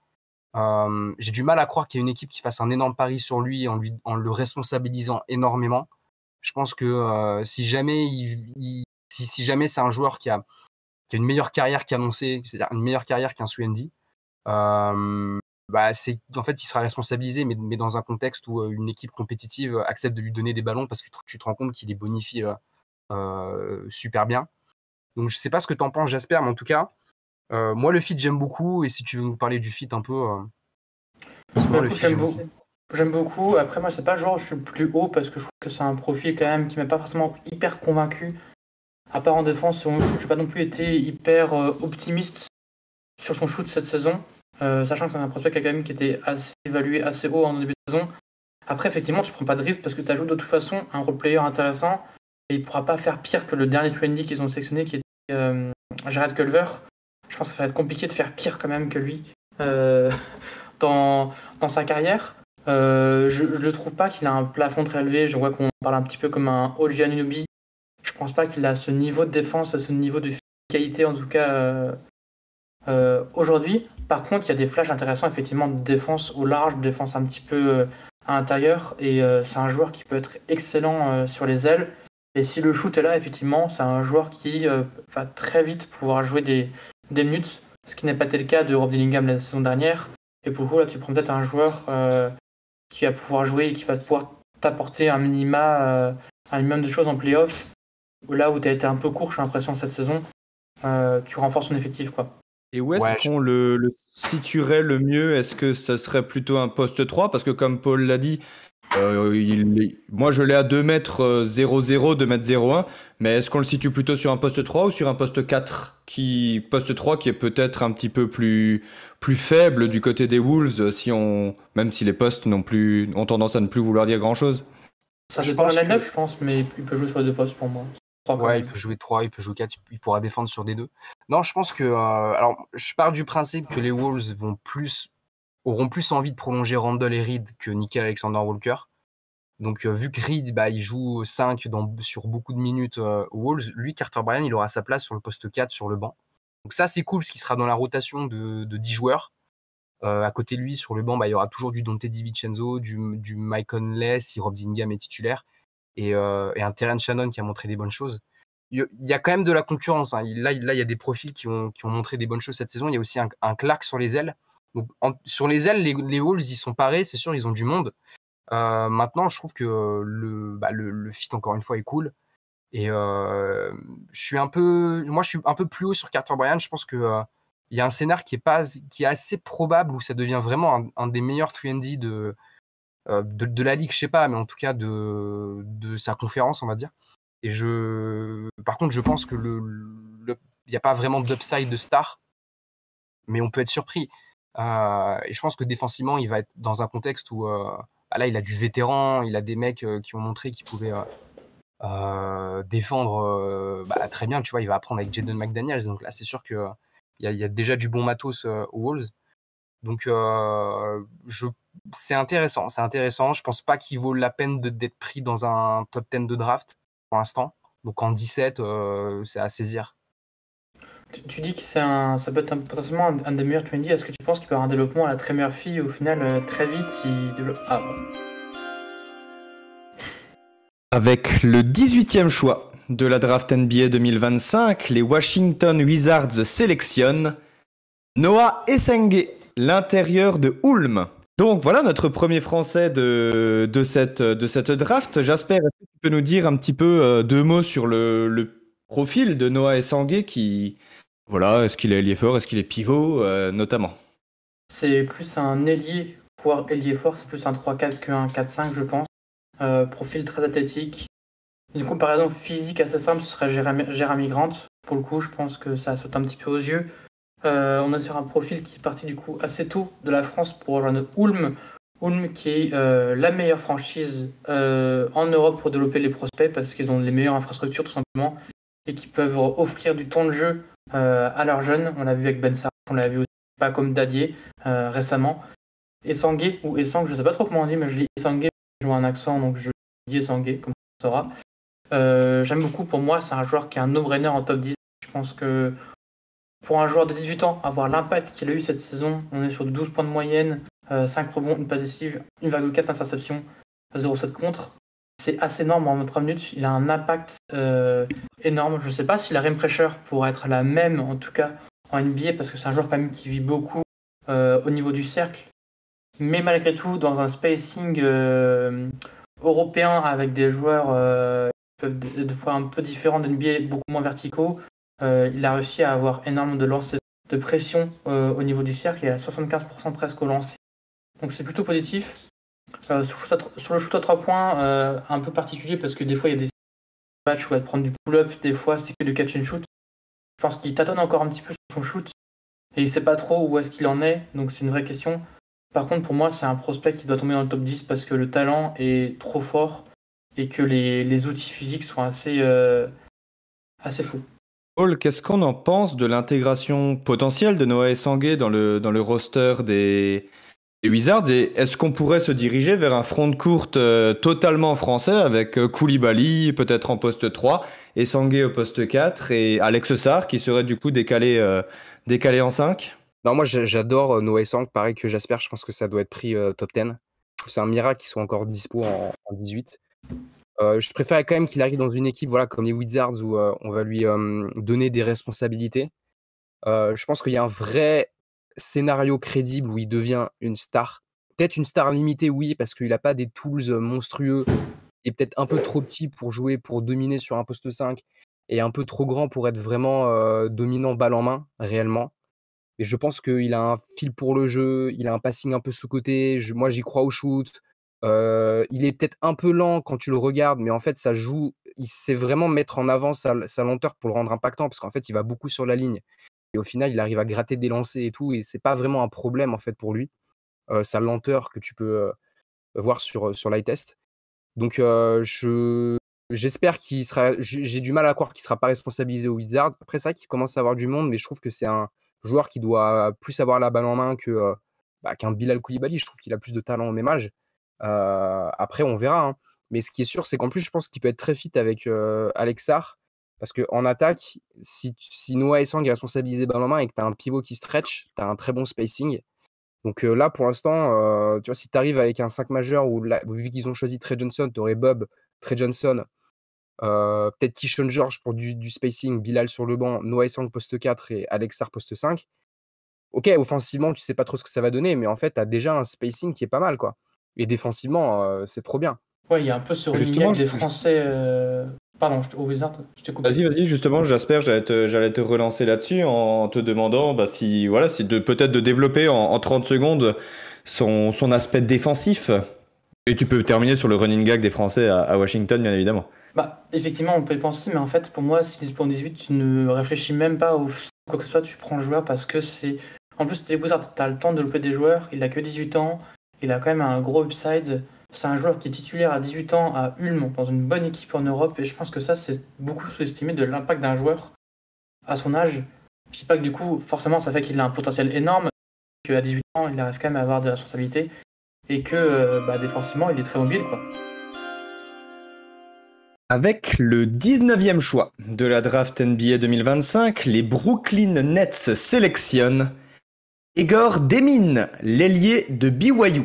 J'ai du mal à croire qu'il y ait une équipe qui fasse un énorme pari sur lui en le responsabilisant énormément. Je pense que si jamais si jamais c'est un joueur qui a une meilleure carrière qu'annoncé, c'est-à-dire une meilleure carrière qu'un Suendi, bah en fait, il sera responsabilisé, mais dans un contexte où une équipe compétitive accepte de lui donner des ballons parce que tu te rends compte qu'il est bonifié super bien. Donc, je sais pas ce que tu en penses, Jasper, mais en tout cas, moi, le fit, j'aime beaucoup. Et si tu veux nous parler du fit un peu, Bah, le écoute, fit, j'aime beaucoup. j'aime beaucoup. Après, moi, c'est pas le genre où je suis le plus haut parce que je trouve que c'est un profil quand même qui m'a pas forcément hyper convaincu. À part en défense, je n'ai pas non plus été hyper optimiste sur son shoot cette saison, sachant que c'est un prospect quand même qui était évalué assez haut en début de saison. Après, effectivement, tu prends pas de risque parce que tu ajoutes de toute façon un role-player intéressant et il pourra pas faire pire que le dernier trendy qu'ils ont sélectionné qui était Jared Culver. Je pense que ça va être compliqué de faire pire quand même que lui dans sa carrière. Je le trouve pas qu'il a un plafond très élevé. Je vois qu'on parle un petit peu comme un OG Anunoby. Je pense pas qu'il a ce niveau de défense, ce niveau de qualité en tout cas aujourd'hui. Par contre, il y a des flashs intéressants effectivement de défense au large, de défense un petit peu à l'intérieur. Et c'est un joueur qui peut être excellent sur les ailes. Et si le shoot est là, effectivement, c'est un joueur qui va très vite pouvoir jouer des minutes, ce qui n'est pas été le cas de Rob Dillingham la saison dernière. Et pour le coup, là, tu prends peut-être un joueur qui va pouvoir jouer et qui va pouvoir t'apporter un minimum de choses en playoff. Là où tu as été un peu court, j'ai l'impression, cette saison, tu renforces ton effectif, quoi. Et où est-ce Ouais, qu'on le situerait le mieux? Est-ce que ça serait plutôt un poste 3? Parce que comme Paul l'a dit, moi je l'ai à 2 m 00, 2 m 01, mais est-ce qu'on le situe plutôt sur un poste 3 ou sur un poste 4 poste 3 qui est peut-être un petit peu plus faible du côté des Wolves, même si les postes ont tendance à ne plus vouloir dire grand-chose? Ça Je dépend de pense la line-up, que je pense, mais il peut jouer sur les deux postes pour moi. 3 quand ouais, il même. peut jouer 3, il peut jouer 4, il pourra défendre sur des 2. Non, je pense que alors je pars du principe que les Wolves auront plus envie de prolonger Randle et Reed que Nickel Alexander-Walker. Donc vu que Reed, il joue 5 sur beaucoup de minutes aux Wolves, lui, Carter Bryant, il aura sa place sur le poste 4 sur le banc. Donc ça, c'est cool parce qu'il sera dans la rotation de 10 joueurs. À côté de lui, sur le banc, il y aura toujours du Dante DiVincenzo, du Mike Conley, si Rob Dillingham est titulaire, et un Terrence Shannon qui a montré des bonnes choses. Il y a quand même de la concurrence, hein. Là, il y a des profils qui ont montré des bonnes choses cette saison. Il y a aussi un Clark sur les ailes. Donc, sur les ailes, les Wolves, ils sont parés, c'est sûr, ils ont du monde. Maintenant, je trouve que le fit, encore une fois, est cool. Et moi, je suis un peu plus haut sur Carter Bryant. Je pense que il y a un scénar qui est assez probable où ça devient vraiment un des meilleurs 3&D de la ligue, je sais pas, mais en tout cas de sa conférence, on va dire. Et par contre, je pense que il n'y a pas vraiment d'upside de star, mais on peut être surpris. Et je pense que défensivement, il va être dans un contexte où là, il a du vétéran, il a des mecs qui ont montré qu'ils pouvaient défendre très bien. Tu vois, il va apprendre avec Jaden McDaniels. Donc là, c'est sûr qu'il y a déjà du bon matos aux Wolves. Donc c'est intéressant. Je pense pas qu'il vaut la peine d'être pris dans un top 10 de draft pour l'instant. Donc en 17, c'est à saisir. Tu dis que ça peut être potentiellement un des meilleurs 20. Est-ce que tu penses qu'il peut avoir un développement à la très meilleure fille au final très vite s'il développe... Ah bon. Avec le 18e choix de la draft NBA 2025, les Washington Wizards sélectionnent Noah Essengue, l'intérieur de Ulm. Donc voilà notre premier Français de cette draft. Jasper, est-ce que tu peux nous dire un petit peu 2 mots sur le profil de Noah Essengue est-ce qu'il est ailier fort, est-ce qu'il est pivot notamment? C'est plus un ailier, voire ailier fort, c'est plus un 3-4 qu'un 4-5, je pense. Profil très athlétique. Une comparaison physique assez simple, ce serait Jeremy Grant. Pour le coup, je pense que ça saute un petit peu aux yeux. On est sur un profil qui est parti du coup assez tôt de la France pour rejoindre Ulm. Ulm qui est la meilleure franchise en Europe pour développer les prospects parce qu'ils ont les meilleures infrastructures tout simplement et qui peuvent offrir du temps de jeu à leurs jeunes. On l'a vu avec Ben Sarr, on l'a vu aussi pas comme Dadier récemment. Essangué ou Essang, je sais pas trop comment on dit, mais je lis Essangué, je vois un accent donc je dis Essangué comme ça sera. J'aime beaucoup, pour moi c'est un joueur qui est un no-brainer en top 10. Je pense que pour un joueur de 18 ans, avoir l'impact qu'il a eu cette saison, on est sur 12 points de moyenne, 5 rebonds, une passe décisive, 1,4 interception, 0,7 contre. C'est assez énorme en 23 minutes. Il a un impact énorme. Je ne sais pas si la rim pressure pourrait être la même, en tout cas en NBA, parce que c'est un joueur quand même qui vit beaucoup au niveau du cercle. Mais malgré tout, dans un spacing européen avec des joueurs qui peuvent des fois un peu différents d'NBA, beaucoup moins verticaux, il a réussi à avoir énormément de lancers de pression au niveau du cercle. Il est à 75% presque au lancer. Donc c'est plutôt positif. Sur le shoot à 3 points, un peu particulier parce que des fois il y a des matchs où il va te prendre du pull-up, des fois c'est que du catch and shoot. Je pense qu'il tâtonne encore un petit peu sur son shoot et il sait pas trop où est-ce qu'il en est, donc c'est une vraie question. Par contre, pour moi, c'est un prospect qui doit tomber dans le top 10 parce que le talent est trop fort et que les outils physiques sont assez fous. Paul, qu'est-ce qu'on en pense de l'intégration potentielle de Noah Essangué dans le roster des Wizards? Et est-ce qu'on pourrait se diriger vers un front de courte totalement français avec Koulibaly peut-être en poste 3, Essangué au poste 4 et Alex Sarr qui serait du coup décalé en 5? Non, moi j'adore Noah Essang, pareil que Jasper, je pense que ça doit être pris top 10. Je trouve que c'est un miracle qu'il soit encore dispo en 18. Je préfère quand même qu'il arrive dans une équipe voilà, comme les Wizards où on va lui donner des responsabilités. Je pense qu'il y a un vrai scénario crédible où il devient une star. Peut-être une star limitée, oui, parce qu'il n'a pas des tools monstrueux. Il est peut-être un peu trop petit pour jouer, pour dominer sur un poste 5 et un peu trop grand pour être vraiment dominant balle en main, réellement. Et je pense qu'il a un fil pour le jeu, il a un passing un peu sous-coté. Moi, j'y crois au shoot. Il est peut-être un peu lent quand tu le regardes, mais en fait, ça joue. Il sait vraiment mettre en avant sa lenteur pour le rendre impactant, parce qu'en fait, il va beaucoup sur la ligne. Et au final, il arrive à gratter des lancers et tout, et c'est pas vraiment un problème en fait pour lui. Sa lenteur que tu peux voir sur l'eye test. Donc, j'espère qu'il sera. J'ai du mal à croire qu'il sera pas responsabilisé aux Wizards. Après, c'est vrai qu'il commence à avoir du monde, mais je trouve que c'est un joueur qui doit plus avoir la balle en main qu'un Bilal Koulibaly. Je trouve qu'il a plus de talent au même âge. Après, on verra, hein. Mais ce qui est sûr, c'est qu'en plus, je pense qu'il peut être très fit avec Alex Sarr. Parce qu'en attaque, si Noah Essang est responsabilisé balle en main et que tu as un pivot qui stretch, tu as un très bon spacing. Donc là, pour l'instant, tu vois, si tu arrives avec un 5 majeur où vu qu'ils ont choisi Trey Johnson, tu aurais Bob, Trey Johnson, peut-être Keyshawn George pour du spacing, Bilal sur le banc, Noah Essang poste 4 et Alex Sarr poste 5. Ok, offensivement, tu sais pas trop ce que ça va donner, mais en fait, tu as déjà un spacing qui est pas mal, quoi. Et défensivement, c'est trop bien. Ouais, il y a un peu ce Justement, running des Français. Pardon, au Wizard, je t'ai coupé. Vas-y, justement, Jasper, j'allais te relancer là-dessus en te demandant si peut-être de développer en 30 secondes son aspect défensif. Et tu peux terminer sur le running gag des Français à Washington, bien évidemment. Bah, effectivement, on peut y penser, mais en fait, pour moi, si pour 18, tu ne réfléchis même pas au quoi que ce soit, tu prends le joueur parce que c'est. En plus, t'es les Wizards, t'as le temps de développer des joueurs, il a que 18 ans, il a quand même un gros upside. C'est un joueur qui est titulaire à 18 ans à Ulm, dans une bonne équipe en Europe, et je pense que ça, c'est beaucoup sous-estimé de l'impact d'un joueur à son âge. Je dis pas que du coup, forcément, ça fait qu'il a un potentiel énorme, qu'à 18 ans, il arrive quand même à avoir des responsabilités, et que défensivement, il est très mobile, quoi. Avec le 19e choix de la draft NBA 2025, les Brooklyn Nets sélectionnent Egor Demin, l'ailier de BYU.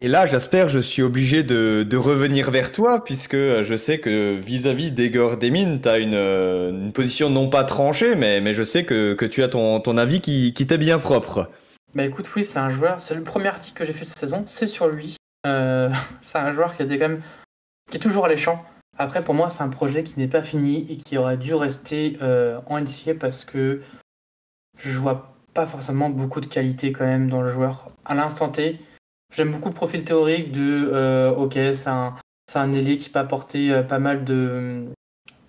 Et là, j'espère, je suis obligé de revenir vers toi, puisque je sais que vis-à-vis d'Egor Demin, tu as une position non pas tranchée, mais je sais que tu as ton avis qui t'est bien propre. Bah écoute, oui, c'est un joueur, c'est le premier article que j'ai fait cette saison, c'est sur lui. C'est un joueur qui était quand même, qui est toujours alléchant. Après, pour moi, c'est un projet qui n'est pas fini et qui aurait dû rester en NCAA parce que je vois pas forcément beaucoup de qualité quand même dans le joueur. À l'instant T, j'aime beaucoup le profil théorique de ok, c'est un ailier qui peut apporter pas mal de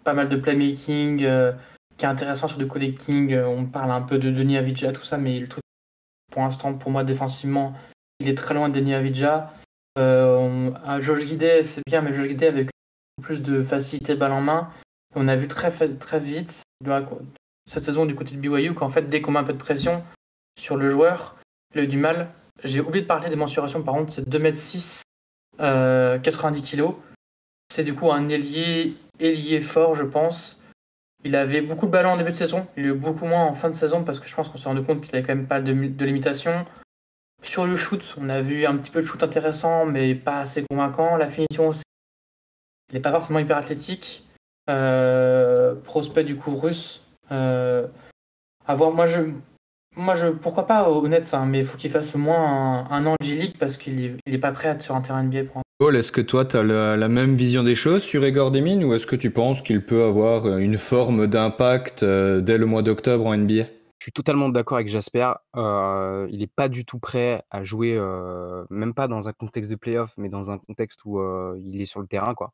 playmaking, qui est intéressant sur du collecting. On parle un peu de Denis Avdija, tout ça, mais le truc, pour l'instant, pour moi, défensivement, il est très loin de Denis Avdija. Josh Giddey, c'est bien, mais Josh Giddey avec plus de facilité balle en main. On a vu très vite cette saison du côté de BYU qu'en fait, dès qu'on met un peu de pression sur le joueur, il a eu du mal. J'ai oublié de parler des mensurations, par contre, c'est 2m6, 90 kg. C'est du coup un ailier fort, je pense. Il avait beaucoup de ballons en début de saison, il a eu beaucoup moins en fin de saison parce que je pense qu'on s'est rendu compte qu'il avait quand même pas de limitations. Sur le shoot, on a vu un petit peu de shoot intéressant, mais pas assez convaincant. La finition aussi, il n'est pas forcément hyper athlétique. Prospect du coup russe. À voir, pourquoi pas au Nets, hein, mais il faut qu'il fasse au moins un an de G-League parce qu'il est pas prêt à être sur un terrain NBA pour Paul, est-ce que toi, tu as la même vision des choses sur Igor Demin ou est-ce que tu penses qu'il peut avoir une forme d'impact dès le mois d'octobre en NBA? Je suis totalement d'accord avec Jasper. Il n'est pas du tout prêt à jouer, même pas dans un contexte de playoff, mais dans un contexte où il est sur le terrain, quoi.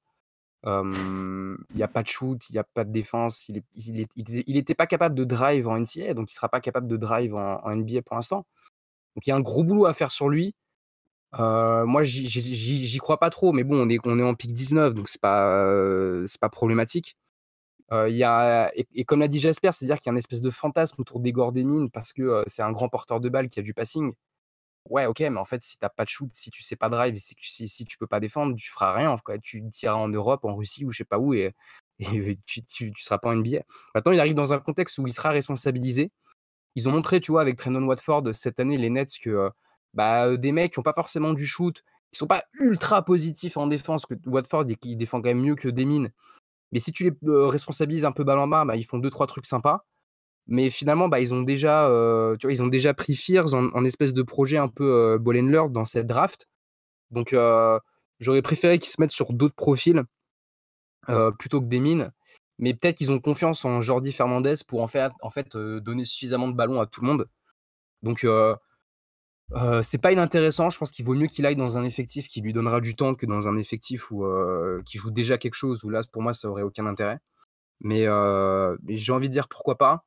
Il n'y a pas de shoot, il n'y a pas de défense. Il était pas capable de drive en NCAA, donc il sera pas capable de drive en NBA pour l'instant. Donc il y a un gros boulot à faire sur lui. Moi, j'y crois pas trop, mais bon, on est en pick 19, donc c'est pas problématique. Et comme l'a dit Jasper, c'est-à-dire qu'il y a une espèce de fantasme autour d'Igor Demin parce que c'est un grand porteur de balle qui a du passing. Ouais, ok, mais en fait, si t'as pas de shoot, si tu sais pas drive, si tu peux pas défendre, tu feras rien, quoi. Tu tireras en Europe, en Russie ou je sais pas où, et tu seras pas en NBA. Maintenant, il arrive dans un contexte où il sera responsabilisé. Ils ont montré, tu vois, avec Trendon Watford cette année, les Nets, que des mecs qui n'ont pas forcément du shoot, qui sont pas ultra positifs en défense, que Watford, il défend quand même mieux que Demin. Mais si tu les responsabilises un peu balle en main, ils font 2-3 trucs sympas. Mais finalement, ils ont déjà, tu vois, ils ont déjà pris Fears en espèce de projet un peu ball and learn dans cette draft. Donc, j'aurais préféré qu'ils se mettent sur d'autres profils plutôt que Demin. Mais peut-être qu'ils ont confiance en Jordi Fernandez pour en fait donner suffisamment de ballons à tout le monde. Donc, c'est pas inintéressant. Je pense qu'il vaut mieux qu'il aille dans un effectif qui lui donnera du temps que dans un effectif où qui joue déjà quelque chose où là, pour moi, ça aurait aucun intérêt. Mais j'ai envie de dire pourquoi pas.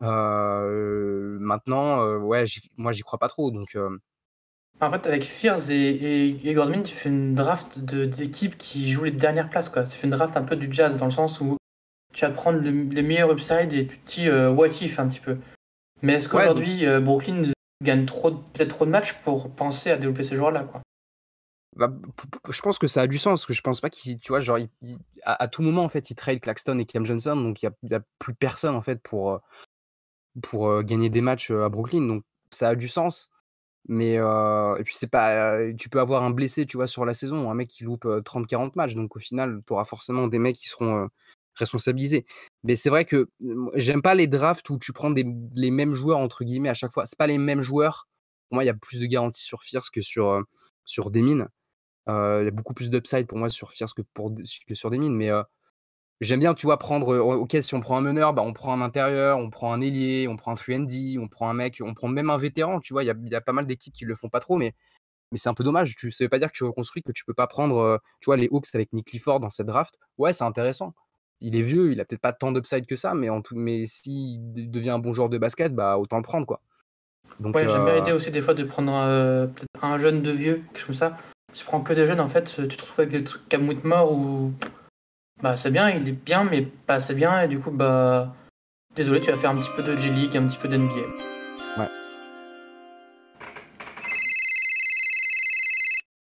Maintenant, ouais, moi, j'y crois pas trop. Donc, En fait, avec Fears et Gordon, tu fais une draft d'équipes qui jouent les dernières places, quoi. Tu fais une draft un peu du Jazz dans le sens où tu vas prendre les meilleurs upside et tu te dis what if un petit peu. Mais est-ce qu'aujourd'hui, Brooklyn gagne peut-être trop de matchs pour penser à développer ces joueurs-là, quoi? Je pense que ça a du sens, parce que je pense pas qu'il, tu vois, genre, à tout moment, en fait, il trade Claxton et Cam Johnson, donc il y a plus personne, en fait, pour gagner des matchs à Brooklyn, donc ça a du sens. Mais et puis c'est pas, tu peux avoir un blessé, tu vois, sur la saison, un mec qui loupe 30-40 matchs, donc au final, tu auras forcément des mecs qui seront responsabilisés. Mais c'est vrai que j'aime pas les drafts où tu prends les mêmes joueurs, entre guillemets, à chaque fois. C'est pas les mêmes joueurs. Pour moi, il y a plus de garanties sur Fierce que sur Demin. Il y a beaucoup plus d'upside pour moi sur Fierce que sur Demin. Mais j'aime bien, tu vois, prendre. Ok, si on prend un meneur, on prend un intérieur, on prend un ailier, on prend un 3&D, on prend un mec, on prend même un vétéran. Tu vois, il y a pas mal d'équipes qui le font pas trop, mais c'est un peu dommage. Ça veut pas dire que tu reconstruis, que tu peux pas prendre, tu vois, les Hawks avec Nick Clifford dans cette draft. Ouais, c'est intéressant. Il est vieux, il a peut-être pas tant d'upside que ça, mais s'il devient un bon joueur de basket, autant le prendre, quoi. Donc, ouais, j'aime bien l'idée aussi des fois de prendre peut-être un jeune de vieux, quelque chose comme ça. Si tu prends que des jeunes, en fait, tu te retrouves avec des trucs Cam Whitmore où c'est bien, il est bien, mais pas assez bien, et du coup, désolé, tu vas faire un petit peu de G-League, un petit peu d'NBA. Ouais.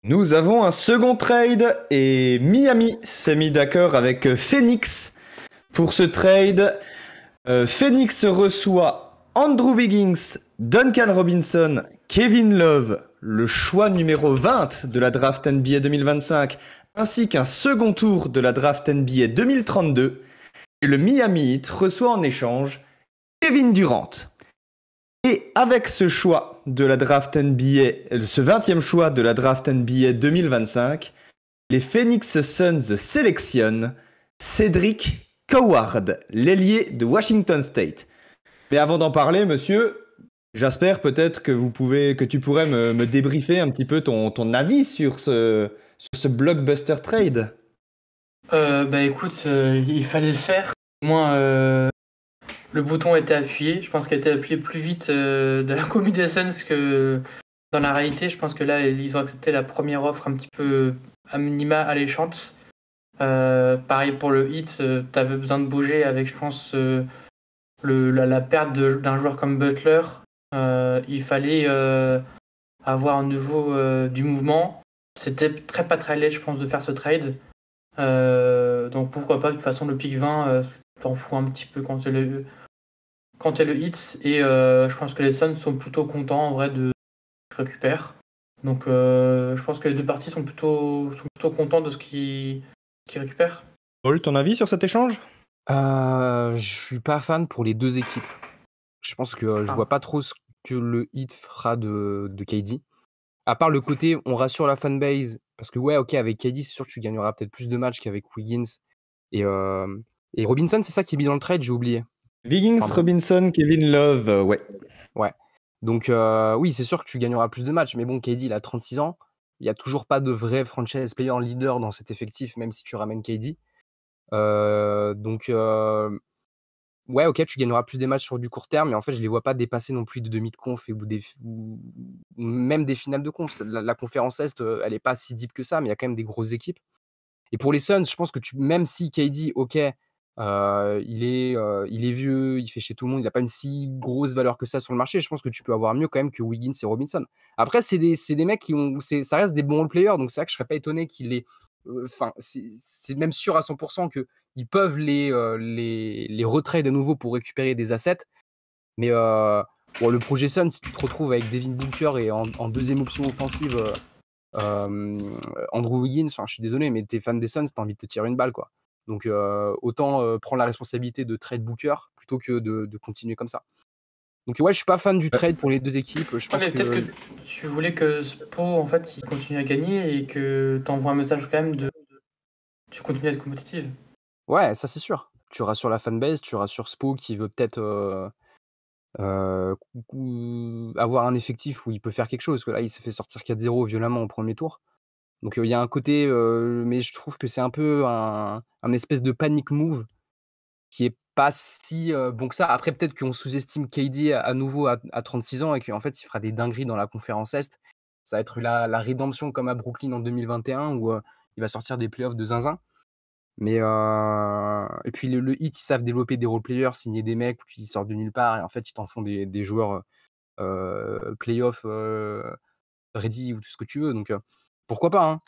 Nous avons un second trade et Miami s'est mis d'accord avec Phoenix pour ce trade. Phoenix reçoit Andrew Wiggins, Duncan Robinson, Kevin Love, le choix numéro 20 de la draft NBA 2025, ainsi qu'un second tour de la draft NBA 2032. Et le Miami Heat reçoit en échange Kevin Durant. Et avec ce choix de la draft NBA, ce 20e choix de la draft NBA 2025, les Phoenix Suns sélectionnent Cedric Coward, l'ailier de Washington State. Mais avant d'en parler, monsieur, Jasper, peut-être que tu pourrais me débriefer un petit peu ton avis sur ce blockbuster trade. Bah écoute, il fallait le faire. Au moins, le bouton était appuyé. Je pense qu'il a été appuyé plus vite de la commu des Suns que dans la réalité. Je pense que là, ils ont accepté la première offre un petit peu à minima alléchante. Pareil pour le Heat, t'avais besoin de bouger avec, je pense, la perte d'un joueur comme Butler. Il fallait avoir à nouveau du mouvement. C'était pas très laid, je pense, de faire ce trade. Donc pourquoi pas, de toute façon, le pick 20, t'en fous un petit peu quand t'es le Heat. Et je pense que les Suns sont plutôt contents en vrai de récupérer. Donc je pense que les deux parties sont plutôt contents de ce qu'ils récupèrent. Paul, ton avis sur cet échange? Je suis pas fan pour les deux équipes. Je pense que je Ah. vois pas trop ce que le Heat fera de KD. À part le côté, on rassure la fanbase, parce que ouais, ok, avec KD, c'est sûr que tu gagneras peut-être plus de matchs qu'avec Wiggins et Robinson, c'est ça qui est mis dans le trade, j'ai oublié. Wiggins, Pardon. Robinson, Kevin Love, ouais. Ouais. Donc oui, c'est sûr que tu gagneras plus de matchs, mais bon, KD, il a 36 ans. Il y a toujours pas de vrai franchise player leader dans cet effectif, même si tu ramènes KD. Donc ouais, ok, tu gagneras plus des matchs sur du court terme, mais en fait, je les vois pas dépasser non plus de demi de conf ou même des finales de conf. La conférence Est, elle est pas si deep que ça, mais il y a quand même des grosses équipes. Et pour les Suns, je pense que même si KD, ok, il est vieux, il fait chez tout le monde, il a pas une si grosse valeur que ça sur le marché, je pense que tu peux avoir mieux quand même que Wiggins et Robinson. Après, c'est des mecs ça reste des bons role-players, donc c'est vrai que je serais pas étonné qu'ils les enfin, c'est même sûr à 100 qu'ils peuvent les retrade à nouveau pour récupérer des assets. Mais bon, le projet Suns, si tu te retrouves avec Devin Booker et en deuxième option offensive, Andrew Wiggins, enfin, je suis désolé, mais t'es fan des Suns, t'as envie de te tirer une balle, quoi. Donc autant prendre la responsabilité de trade Booker plutôt que de continuer comme ça. Donc ouais, je suis pas fan du trade pour les deux équipes. Je pense mais peut-être que tu voulais que Spo en fait il continue à gagner et que t'envoies un message quand même de tu continues à être compétitive. Ouais, ça c'est sûr. Tu rassures la fanbase, tu rassures Spo qui veut peut-être avoir un effectif où il peut faire quelque chose. Parce que là, il s'est fait sortir 4-0 violemment au premier tour. Donc il y a un côté, mais je trouve que c'est un peu un espèce de panic move qui est pas si bon que ça. Après, peut-être qu'on sous-estime KD à nouveau à 36 ans et qu'en fait, il fera des dingueries dans la conférence Est. Ça va être la rédemption comme à Brooklyn en 2021 où il va sortir des playoffs de zinzin. Mais et puis le Heat, ils savent développer des role players, signer des mecs qui sortent de nulle part et en fait, ils t'en font des joueurs playoff ready ou tout ce que tu veux. Donc pourquoi pas, hein.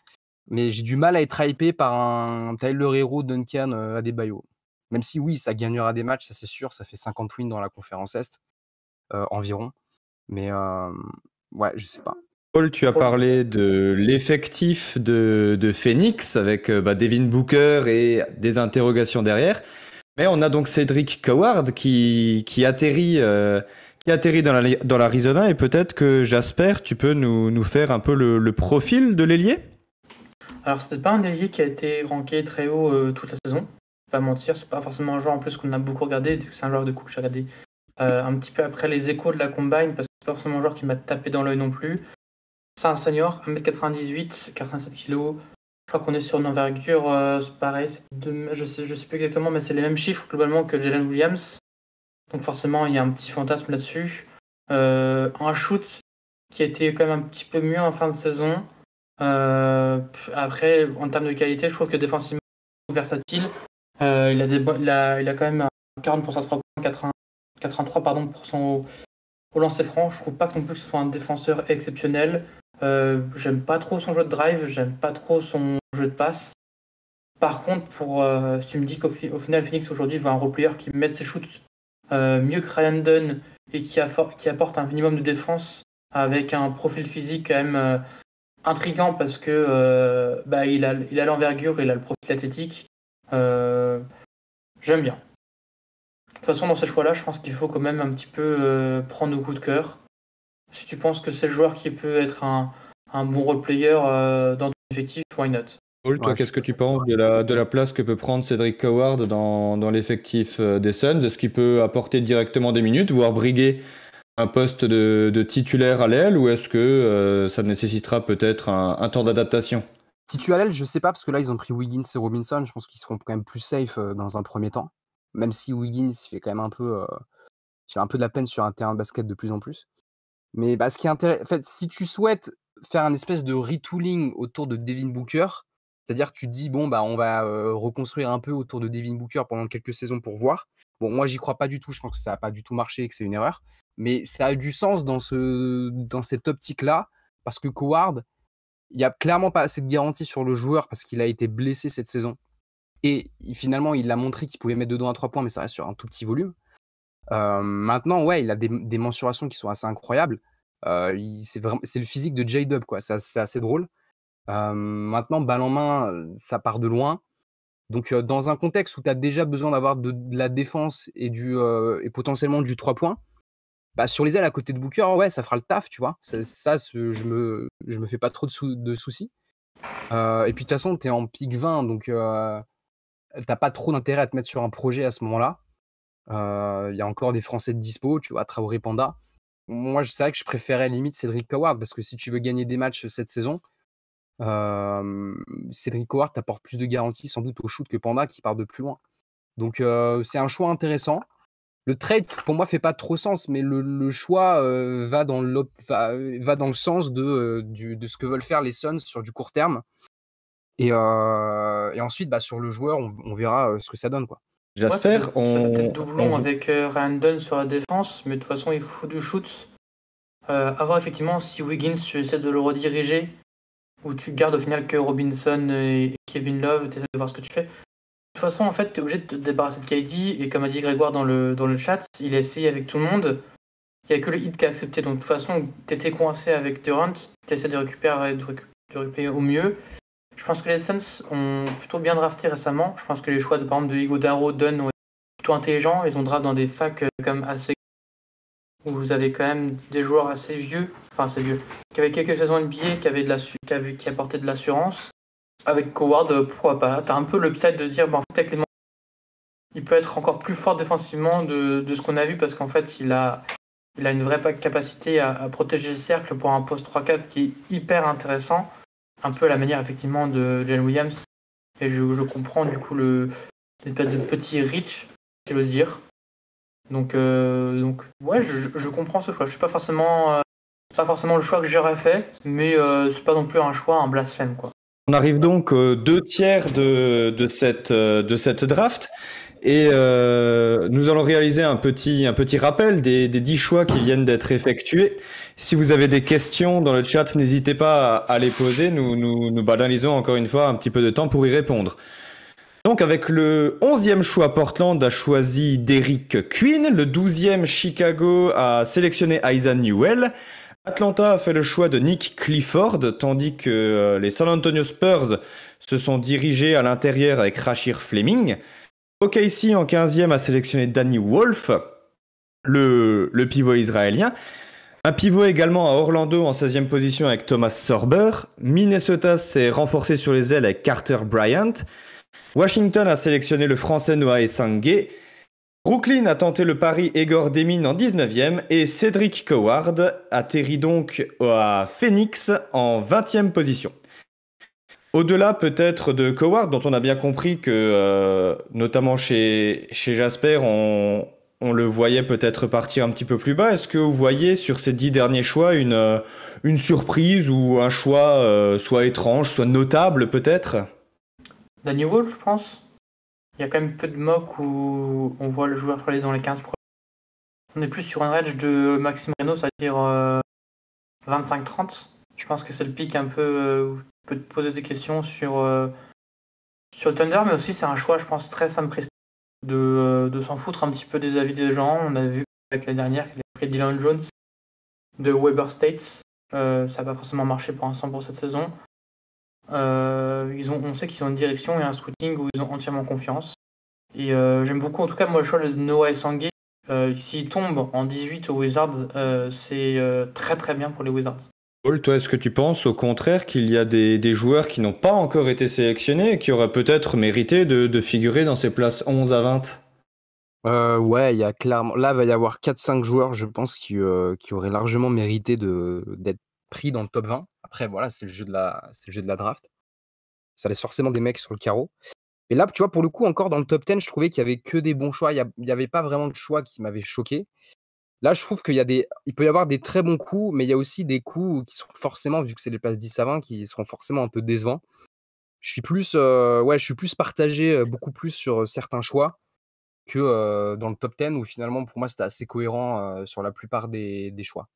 Mais j'ai du mal à être hypé par un Tyler Herro, Duncan, Adebayo. Même si oui, ça gagnera des matchs, ça c'est sûr, ça fait 50 wins dans la conférence Est, environ. Mais ouais, je sais pas. Paul, tu as parlé de l'effectif de Phoenix avec Devin Booker et des interrogations derrière. Mais on a donc Cedric Coward qui atterrit dans l'Arizona et peut-être que Jasper, tu peux nous faire un peu le profil de l'ailier? Alors c'était pas un ailier qui a été ranké très haut toute la saison. Pas mentir, c'est pas forcément un joueur en plus qu'on a beaucoup regardé. C'est un joueur de coup que j'ai regardé un petit peu après les échos de la Combine parce que c'est pas forcément un joueur qui m'a tapé dans l'œil non plus. C'est un senior, 1m98, 87 kg. Je crois qu'on est sur une envergure, c'est pareil, je sais plus exactement, mais c'est les mêmes chiffres globalement que Jalen Williams. Donc forcément, il y a un petit fantasme là-dessus. Un shoot qui a été quand même un petit peu mieux en fin de saison. Après, en termes de qualité, je trouve que défensivement, versatile. Il a quand même un 40% à 3 points, 83% pardon, au lancer franc. Je trouve pas non plus que ce soit un défenseur exceptionnel. J'aime pas trop son jeu de drive, j'aime pas trop son jeu de passe. Par contre, si tu me dis qu'au final Phoenix aujourd'hui veut un role-player qui mette ses shoots mieux que Ryan Dunn et qui apporte un minimum de défense avec un profil physique quand même intriguant parce que il a l'envergure et il a le profil athlétique. J'aime bien. De toute façon, dans ces choix-là, je pense qu'il faut quand même un petit peu prendre au coup de cœur. Si tu penses que c'est le joueur qui peut être un bon role-player dans ton effectif, why not? Paul, toi, qu'est-ce que tu penses de la place que peut prendre Cedric Coward dans l'effectif des Suns? Est-ce qu'il peut apporter directement des minutes, voire briguer un poste de titulaire à l'aile ou est-ce que ça nécessitera peut-être un temps d'adaptation? Titu à l'aile, je sais pas, parce que là, ils ont pris Wiggins et Robinson. Je pense qu'ils seront quand même plus safe dans un premier temps. Même si Wiggins fait quand même j'ai un peu de la peine sur un terrain de basket de plus en plus. Mais ce qui est intéressant, en fait, si tu souhaites faire un espèce de retooling autour de Devin Booker, c'est-à-dire que tu te dis, bon, on va reconstruire un peu autour de Devin Booker pendant quelques saisons pour voir. Bon, moi, j'y crois pas du tout. Je pense que ça n'a pas du tout marché et que c'est une erreur. Mais ça a du sens dans cette optique-là, parce que Coward, il n'y a clairement pas assez de garantie sur le joueur parce qu'il a été blessé cette saison. Et finalement, il a montré qu'il pouvait mettre dedans à 3 points, mais ça reste sur un tout petit volume. Maintenant, ouais, il a des mensurations qui sont assez incroyables. C'est le physique de J-Dub, quoi. C'est assez drôle. Maintenant, balle en main, ça part de loin. Donc, dans un contexte où tu as déjà besoin d'avoir de la défense et potentiellement du 3 points, sur les ailes à côté de Booker, ouais, ça fera le taf, tu vois. Je me fais pas trop de soucis. Et puis, de toute façon, tu es en pick 20, donc t'as pas trop d'intérêt à te mettre sur un projet à ce moment-là. Il y a encore des Français de dispo, tu vois, Traoré, Panda. Moi, c'est vrai que je préférais limite Cédric Coward parce que si tu veux gagner des matchs cette saison, Cédric Coward t'apporte plus de garanties sans doute au shoot que Panda qui part de plus loin. Donc, c'est un choix intéressant. Le trade, pour moi, fait pas trop sens, mais le choix va dans le sens de ce que veulent faire les Suns sur du court terme. Et ensuite, sur le joueur, on verra ce que ça donne, quoi. Jasper, ça peut être doublon avec Ryan Dunn sur la défense, mais de toute façon, il faut du shoot. À voir effectivement si Wiggins, tu essaies de le rediriger, ou tu gardes au final que Robinson et Kevin Love, tu essaies de voir ce que tu fais. De toute façon, en fait, tu es obligé de te débarrasser de KD, et comme a dit Grégoire dans le chat, il a essayé avec tout le monde. Il n'y a que le Heat qui a accepté. Donc de toute façon, tu étais coincé avec Durant, tu essaies de récupérer au mieux. Je pense que les Suns ont plutôt bien drafté récemment. Je pense que les choix par exemple de Iguodala, Dunn ont été plutôt intelligents. Ils ont draft dans des facs comme assez où vous avez quand même des joueurs assez vieux, qui avaient quelques saisons NBA, qui apportaient de l'assurance. Avec Coward, pourquoi pas. T'as un peu l'upside de se dire, en fait, avec les il peut être encore plus fort défensivement de ce qu'on a vu parce qu'en fait, il a une vraie capacité à protéger le cercle pour un poste 3-4 qui est hyper intéressant. Un peu à la manière effectivement de Jalen Williams. Et je comprends du coup l'espèce de petit reach, si j'ose dire. Donc ouais, je comprends ce choix. Je suis pas forcément le choix que j'aurais fait, mais c'est pas non plus un choix, un blasphème, quoi. On arrive donc aux 2/3 de cette draft. Et nous allons réaliser un petit rappel des 10 choix qui viennent d'être effectués. Si vous avez des questions dans le chat, n'hésitez pas à les poser. Nous banalisons encore une fois un petit peu de temps pour y répondre. Donc avec le 11e choix, Portland a choisi Derrick Queen. Le 12e, Chicago a sélectionné Isaiah Newell. Atlanta a fait le choix de Nick Clifford, tandis que les San Antonio Spurs se sont dirigés à l'intérieur avec Rashir Fleming. OKC en 15e a sélectionné Danny Wolf, le pivot israélien. Un pivot également à Orlando en 16e position avec Thomas Sorber. Minnesota s'est renforcé sur les ailes avec Carter Bryant. Washington a sélectionné le français Noah Essangué. Brooklyn a tenté le pari Egor Demin en 19e et Cédric Coward atterrit donc à Phoenix en 20e position. Au-delà peut-être de Coward, dont on a bien compris que, notamment chez Jasper, on le voyait peut-être partir un petit peu plus bas. Est-ce que vous voyez sur ces 10 derniers choix une surprise ou un choix soit étrange, soit notable peut-être? Danny Wolf, je pense. Il y a quand même peu de mock où on voit le joueur aller dans les 15 premiers. On est plus sur un range de Maxime Reno, c'est-à-dire 25-30. Je pense que c'est le pic un peu où tu peux te poser des questions sur Thunder, mais aussi c'est un choix, je pense, très Sam Presti de s'en foutre un petit peu des avis des gens. On a vu avec la dernière qu'il a pris Dylan Jones de Weber States. Ça n'a pas forcément marché pour l'instant pour cette saison. On sait qu'ils ont une direction et un scouting où ils ont entièrement confiance. Et j'aime beaucoup, en tout cas, moi, le choix de Noah Essangué. S'il tombe en 18 aux Wizards, c'est très très bien pour les Wizards. Paul, toi, est-ce que tu penses au contraire qu'il y a des joueurs qui n'ont pas encore été sélectionnés et qui auraient peut-être mérité de figurer dans ces places 11 à 20? Ouais, il y a clairement là, il va y avoir 4-5 joueurs, je pense, qui auraient largement mérité d'être pris dans le top 20. Après voilà, c'est le jeu de la draft. Ça laisse forcément des mecs sur le carreau. Et là, tu vois, pour le coup, encore dans le top 10, je trouvais qu'il y avait que des bons choix. Il y avait pas vraiment de choix qui m'avaient choqué. Là, je trouve il peut y avoir des très bons coups, mais il y a aussi des coups qui sont forcément, vu que c'est les places 10 à 20, qui seront forcément un peu décevants. Je suis plus partagé, beaucoup plus sur, certains choix que, dans le top 10 où finalement pour moi c'était assez cohérent, sur la plupart des choix.